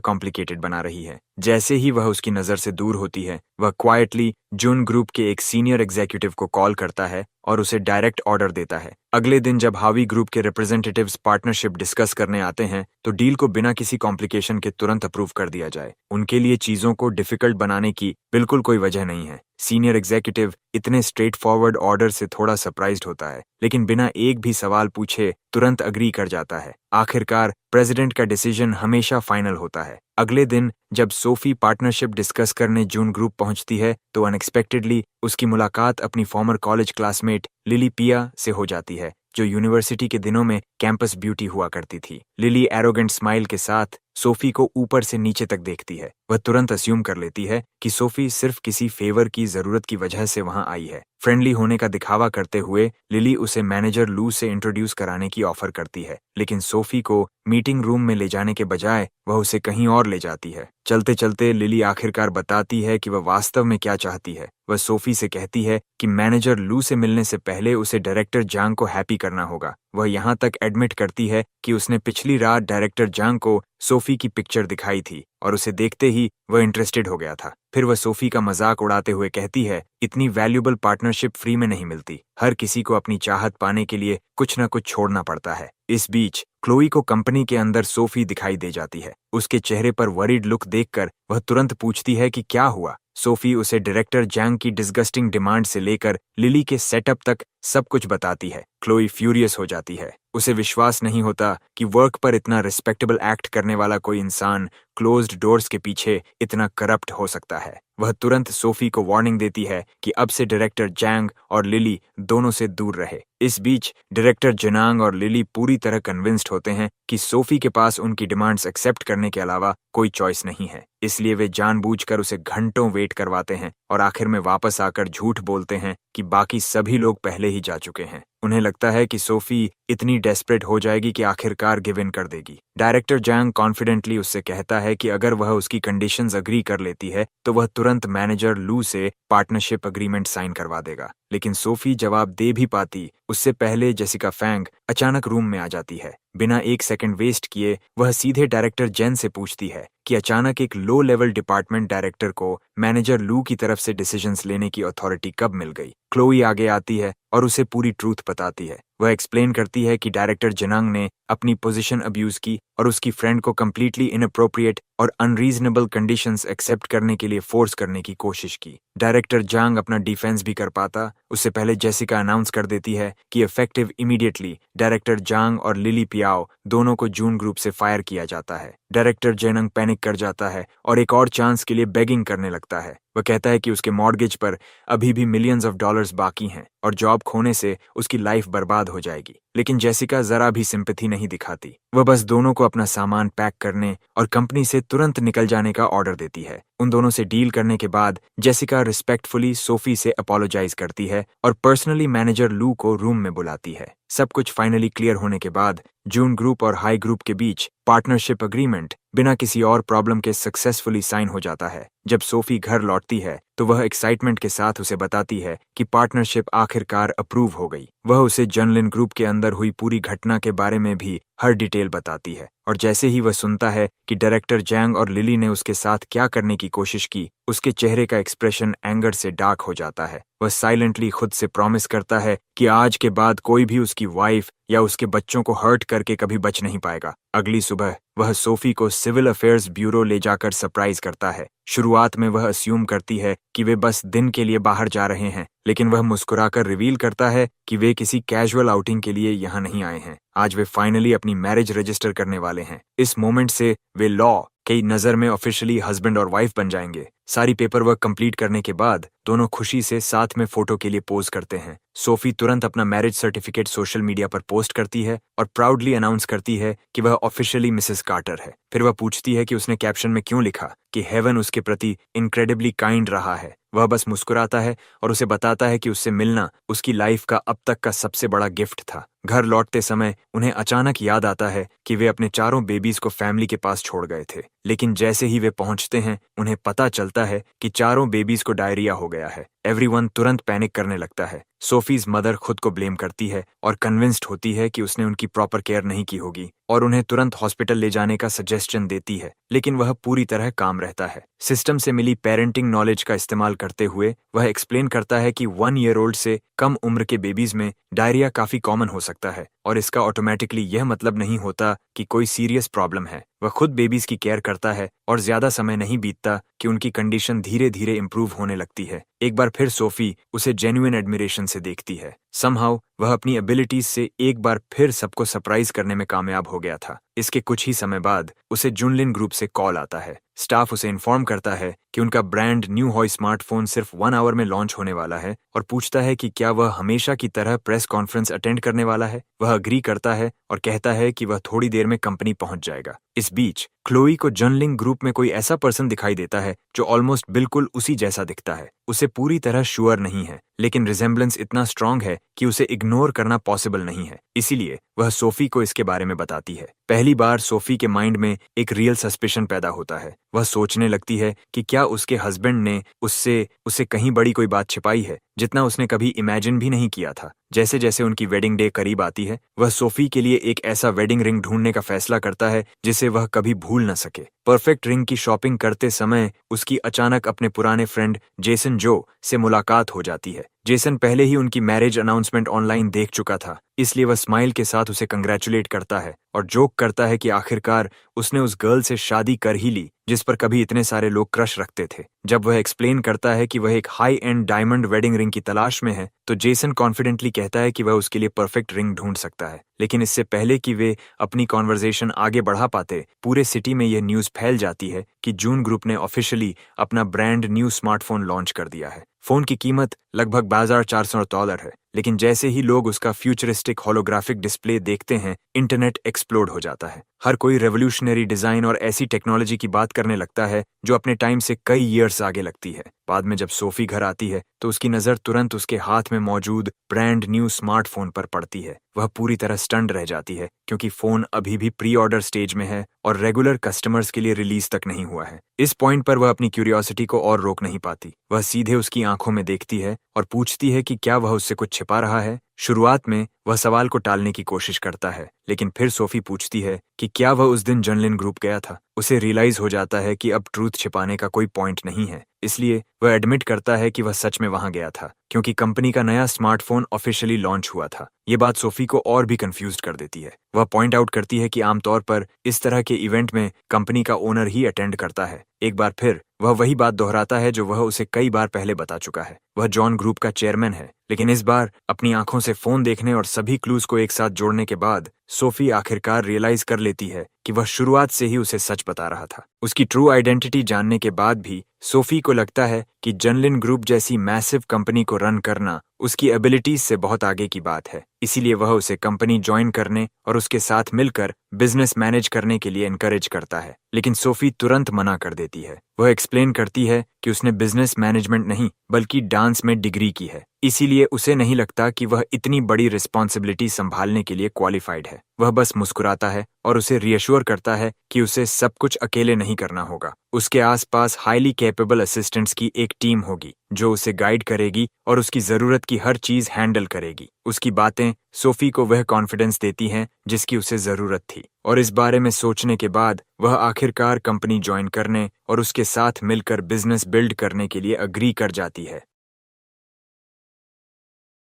कॉम्प्लिकेटेड बना रही है। जैसे ही वह उसकी नजर से दूर होती है वह क्वाइटली जून ग्रुप के एक सीनियर एग्जीक्यूटिव को कॉल करता है और उसे डायरेक्ट ऑर्डर देता है। अगले दिन जब हावी ग्रुप के रिप्रेजेंटेटिव्स पार्टनरशिप डिस्कस करने आते हैं तो डील को बिना किसी कॉम्प्लिकेशन के तुरंत अप्रूव कर दिया जाए। उनके लिए चीजों को डिफिकल्ट बनाने की बिल्कुल कोई वजह नहीं है। सीनियर एग्जीक्यूटिव इतने स्ट्रेट फॉरवर्ड ऑर्डर से थोड़ा सरप्राइज्ड होता है लेकिन बिना एक भी सवाल पूछे तुरंत अग्री कर जाता है। आखिरकार प्रेसिडेंट का डिसीजन हमेशा फाइनल होता है। अगले दिन जब सोफी पार्टनरशिप डिस्कस करने जून ग्रुप पहुंचती है तो अनएक्सपेक्टेडली उसकी मुलाकात अपनी फॉर्मर कॉलेज क्लासमेट लिली पिया से हो जाती है जो यूनिवर्सिटी के दिनों में कैंपस ब्यूटी हुआ करती थी। लिली एरोगेंट स्माइल के साथ सोफी को ऊपर से नीचे तक देखती है। वह तुरंत अस्यूम कर लेती है कि सोफी सिर्फ किसी फेवर की जरूरत की वजह से वहां आई है। फ्रेंडली होने का दिखावा करते हुए लिली उसे मैनेजर लू से इंट्रोड्यूस कराने की ऑफर करती है लेकिन सोफी को मीटिंग रूम में ले जाने के बजाय वह उसे कहीं और ले जाती है। चलते चलते लिली आखिरकार बताती है कि वह वास्तव में क्या चाहती है। वह सोफी से कहती है कि मैनेजर लू से मिलने से पहले उसे डायरेक्टर जांग को हैप्पी करना होगा। वह यहाँ तक एडमिट करती है कि उसने पिछली रात डायरेक्टर जांग को सोफी की पिक्चर दिखाई थी और उसे देखते ही वह इंटरेस्टेड हो गया था। फिर वह सोफी का मजाक उड़ाते हुए कहती है, इतनी वैल्यूएबल पार्टनरशिप फ्री में नहीं मिलती। हर किसी को अपनी चाहत पाने के लिए कुछ न कुछ छोड़ना पड़ता है। इस बीच क्लोई को कंपनी के अंदर सोफी दिखाई दे जाती है। उसके चेहरे पर वरीड लुक देखकर वह तुरंत पूछती है कि क्या हुआ। सोफी उसे डायरेक्टर जैंग की डिस्गस्टिंग डिमांड से लेकर लिली के सेटअप तक सब कुछ बताती है। क्लोई फ्यूरियस हो जाती है। उसे विश्वास नहीं होता कि वर्क पर इतना रिस्पेक्टेबल एक्ट करने वाला कोई इंसान क्लोज्ड डोर्स के पीछे इतना करप्ट हो सकता है। वह तुरंत सोफी को वार्निंग देती है कि अब से डायरेक्टर जैंग और लिली दोनों से दूर रहे। इस बीच डायरेक्टर जेनांग और लिली पूरी तरह कन्विंस्ड होते हैं कि सोफी के पास उनकी डिमांड्स एक्सेप्ट करने के अलावा कोई चॉइस नहीं है। इसलिए वे जानबूझकर उसे घंटों वेट करवाते हैं और आखिर में वापस आकर झूठ बोलते हैं कि बाकी सभी लोग पहले ही जा चुके हैं। उन्हें लगता है कि सोफी इतनी डेस्परेट हो जाएगी कि आखिरकार गिव इन कर देगी। डायरेक्टर जैंग कॉन्फिडेंटली उससे कहता है कि अगर वह उसकी कंडीशंस अग्री कर लेती है तो वह तुरंत मैनेजर लू से पार्टनरशिप अग्रीमेंट साइन करवा देगा। लेकिन सोफी जवाब दे भी पाती उससे पहले जेसिका फैंग अचानक रूम में आ जाती है। बिना एक सेकंड वेस्ट किए वह सीधे डायरेक्टर जेन से पूछती है कि अचानक एक लो लेवल डिपार्टमेंट डायरेक्टर को मैनेजर लू की तरफ से डिसीजंस लेने की अथॉरिटी कब मिल गई। क्लोई आगे आती है और उसे पूरी ट्रूथ बताती है। वह एक्सप्लेन करती है कि डायरेक्टर जेनांग ने अपनी पोजीशन अब्यूज की और उसकी फ्रेंड को कंप्लीटली इनअप्रोप्रिएट और अनरीजनेबल कंडीशंस एक्सेप्ट करने के लिए फोर्स करने की कोशिश की। डायरेक्टर जांग अपना डिफेंस भी कर पाता उससे पहले जेसिका अनाउंस कर देती है कि इफेक्टिव इमीडिएटली डायरेक्टर जांग और लिली पियाओ दोनों को जून ग्रुप से फायर किया जाता है। डायरेक्टर जेनंग पैनिक कर जाता है और एक और चांस के लिए बेगिंग करने लगता है। वह कहता है कि उसके मॉर्गेज पर अभी भी मिलियंस ऑफ डॉलर्स बाकी हैं और जॉब खोने से उसकी लाइफ बर्बाद हो जाएगी। लेकिन जेसिका जरा भी सिंपैथी नहीं दिखाती। वह बस दोनों को अपना सामान पैक करने और कंपनी से तुरंत निकल जाने का ऑर्डर देती है। उन दोनों से डील करने के बाद जेसिका रिस्पेक्टफुली सोफी से अपोलोजाइज करती है और पर्सनली मैनेजर लू को रूम में बुलाती है। सब कुछ फाइनली क्लियर होने के बाद जून ग्रुप और हाई ग्रुप के बीच पार्टनरशिप अग्रीमेंट बिना किसी और प्रॉब्लम के सक्सेसफुली साइन हो जाता है। जब सोफी घर लौटती है तो वह एक्साइटमेंट के साथ उसे बताती है कि पार्टनरशिप आखिरकार अप्रूव हो गई। वह उसे जनलिन ग्रुप के अंदर अंदर हुई पूरी घटना के बारे में भी हर डिटेल बताती है। और जैसे ही वह सुनता है कि डायरेक्टर जैंग और लिली ने उसके साथ क्या करने की कोशिश की, उसके चेहरे का एक्सप्रेशन एंगर से डार्क हो जाता है। वह साइलेंटली खुद से प्रॉमिस करता है कि आज के बाद कोई भी उसकी वाइफ या उसके बच्चों को हर्ट करके कभी बच नहीं पाएगा। अगली सुबह वह सोफी को सिविल अफेयर्स ब्यूरो ले जाकर सरप्राइज करता है। शुरुआत में वह अस्यूम करती है कि वे बस दिन के लिए बाहर जा रहे हैं, लेकिन वह मुस्कुराकर रिवील करता है कि वे किसी कैजुअल आउटिंग के लिए यहाँ नहीं आए हैं। आज वे फाइनली अपनी मैरिज रजिस्टर करने वाले हैं। इस मोमेंट से वे लॉ की नज़र में ऑफिशियली हस्बैंड और वाइफ बन जाएंगे। सारी पेपर वर्क कंप्लीट करने के बाद दोनों खुशी से साथ में फोटो के लिए पोज करते हैं। सोफी तुरंत अपना मैरिज सर्टिफिकेट सोशल मीडिया पर पोस्ट करती है और प्राउडली अनाउंस करती है कि वह ऑफिशियली मिसेस कार्टर है। फिर वह पूछती है कि उसने कैप्शन में क्यों लिखा कि हेवन उसके प्रति इनक्रेडिबली काइंड रहा है। वह बस मुस्कुराता है और उसे बताता है कि उससे मिलना उसकी लाइफ का अब तक का सबसे बड़ा गिफ्ट था। घर लौटते समय उन्हें अचानक याद आता है कि वे अपने चारों बेबीज को फैमिली के पास छोड़ गए थे, लेकिन जैसे ही वे पहुंचते हैं उन्हें पता चलता है कि चारों बेबीज को डायरिया हो गया है। एवरीवन तुरंत पैनिक करने लगता है। सोफीज मदर खुद को ब्लेम करती है और कन्विंस्ड होती है कि उसने उनकी प्रॉपर केयर नहीं की होगी और उन्हें तुरंत हॉस्पिटल ले जाने का सजेशन देती है, लेकिन वह पूरी तरह काम रहता है। सिस्टम से मिली पेरेंटिंग नॉलेज का इस्तेमाल करते हुए वह एक्सप्लेन करता है कि 1 ईयर ओल्ड से कम उम्र के बेबीज में डायरिया काफी कॉमन हो सकता है और इसका ऑटोमेटिकली यह मतलब नहीं होता कि कोई सीरियस प्रॉब्लम है। वह खुद बेबीज की केयर करता है और ज्यादा समय नहीं बीतता कि उनकी कंडीशन धीरे धीरे इंप्रूव होने लगती है। एक बार फिर सोफी उसे जेन्युइन एडमिरेशन से देखती है। समहाउ वह अपनी एबिलिटीज से एक बार फिर सबको सरप्राइज करने में कामयाब हो गया था। इसके कुछ ही समय बाद उसे जुनलिन ग्रुप से कॉल आता है। स्टाफ उसे इन्फॉर्म करता है कि उनका ब्रांड न्यू हॉय स्मार्टफोन सिर्फ 1 आवर में लॉन्च होने वाला है और पूछता है कि क्या वह हमेशा की तरह प्रेस कॉन्फ्रेंस अटेंड करने वाला है। वह अग्री करता है और कहता है कि वह थोड़ी देर में कंपनी पहुंच जाएगा। इस बीच क्लोई को जर्नलिंग ग्रुप में कोई ऐसा पर्सन दिखाई देता है जो ऑलमोस्ट बिल्कुल उसी जैसा दिखता है। उसे पूरी तरह श्योर नहीं है, लेकिन रिजेम्बलेंस इतना स्ट्रांग है कि उसे इग्नोर करना पॉसिबल नहीं है। इसीलिए वह सोफी को इसके बारे में बताती है। पहली बार सोफी के माइंड में एक रियल सस्पिशन पैदा होता है। वह सोचने लगती है कि क्या उसके हस्बैंड ने उससे कहीं बड़ी कोई बात छिपाई है, जितना उसने कभी इमेजिन भी नहीं किया था। जैसे जैसे उनकी वेडिंग डे करीब आती है, वह सोफी के लिए एक ऐसा वेडिंग रिंग ढूंढने का फैसला करता है जिसे वह कभी भूल न सके। परफेक्ट रिंग की शॉपिंग करते समय उसकी अचानक अपने पुराने फ्रेंड जेसन जो से मुलाकात हो जाती है। जेसन पहले ही उनकी मैरिज अनाउंसमेंट ऑनलाइन देख चुका था, इसलिए वह स्माइल के साथ उसे कंग्रेचुलेट करता है और जोक करता है कि आखिरकार उसने उस गर्ल से शादी कर ही ली जिस पर कभी इतने सारे लोग क्रश रखते थे। जब वह एक्सप्लेन करता है कि वह एक high and diamond wedding ring की तलाश में है, तो जेसन कॉन्फिडेंटली कहता है कि वह उसके लिए परफेक्ट रिंग ढूंढ सकता है। लेकिन इससे पहले कि वे अपनी कॉन्वर्सेशन आगे बढ़ा पाते, पूरे सिटी में यह न्यूज़ फैल जाती है कि जून ग्रुप ने ऑफिशियली अपना ब्रांड न्यू स्मार्टफोन लॉन्च कर दिया है। फोन की कीमत लगभग $12,400 है, लेकिन जैसे ही लोग उसका फ्यूचरिस्टिक होलोग्राफिक डिस्प्ले देखते हैं, इंटरनेट एक्सप्लोड हो जाता है। हर कोई रेवोल्यूशनरी डिजाइन और ऐसी टेक्नोलॉजी की बात करने लगता है जो अपने टाइम से कई ईयर्स आगे लगती है। बाद में जब सोफी घर आती है तो उसकी नज़र तुरंत उसके हाथ में मौजूद ब्रांड न्यू स्मार्टफोन पर पड़ती है। वह पूरी तरह स्टन्ड रह जाती है क्योंकि फोन अभी भी प्री ऑर्डर स्टेज में है और रेगुलर कस्टमर्स के लिए रिलीज तक नहीं हुआ है। इस पॉइंट पर वह अपनी क्यूरियोसिटी को और रोक नहीं पाती। वह सीधे उसकी आंखों में देखती है और पूछती है कि क्या वह उससे कुछ छिपा रहा है। शुरुआत में वह सवाल को टालने की कोशिश करता है, लेकिन फिर सोफी पूछती है कि क्या वह उस दिन जर्नलिन ग्रुप गया था। उसे रियलाइज हो जाता है कि अब ट्रूथ छिपाने का कोई पॉइंट नहीं है, इसलिए वह एडमिट करता है कि वह सच में वहां गया था क्योंकि कंपनी का नया स्मार्टफोन ऑफिशियली लॉन्च हुआ था। ये बात सोफी को और भी कंफ्यूज कर देती है। वह पॉइंट आउट करती है कि आमतौर पर इस तरह के इवेंट में कंपनी का ओनर ही अटेंड करता है। एक बार फिर वह वही बात दोहराता है जो वह उसे कई बार पहले बता चुका है। वह जॉन ग्रुप का चेयरमैन है, लेकिन इस बार अपनी आंखों से फोन देखने और सभी क्लूज को एक साथ जोड़ने के बाद सोफी आखिरकार रियलाइज कर लेती है कि वह शुरुआत से ही उसे सच बता रहा था। उसकी ट्रू आइडेंटिटी जानने के बाद भी सोफी को लगता है कि जर्नलिन ग्रुप जैसी मैसिव कंपनी को रन करना उसकी एबिलिटीज से बहुत आगे की बात है। इसीलिए वह उसे कंपनी ज्वाइन करने और उसके साथ मिलकर बिजनेस मैनेज करने के लिए एनकरेज करता है, लेकिन सोफी तुरंत मना कर देती है। वह एक्सप्लेन करती है कि उसने बिजनेस मैनेजमेंट नहीं बल्कि डांस में डिग्री की है, इसीलिए उसे नहीं लगता कि वह इतनी बड़ी रिस्पॉन्सिबिलिटी संभालने के लिए क्वालिफाइड है। वह बस मुस्कुराता है और उसे रीअश्योर करता है कि उसे सब कुछ अकेले नहीं करना होगा। उसके आसपास हाईली कैपेबल असिस्टेंट्स की एक टीम होगी जो उसे गाइड करेगी और उसकी ज़रूरत की हर चीज़ हैंडल करेगी। उसकी बातें सोफी को वह कॉन्फिडेंस देती हैं जिसकी उसे ज़रूरत थी, और इस बारे में सोचने के बाद वह आखिरकार कंपनी ज्वाइन करने और उसके साथ मिलकर बिजनेस बिल्ड करने के लिए अग्री कर जाती है।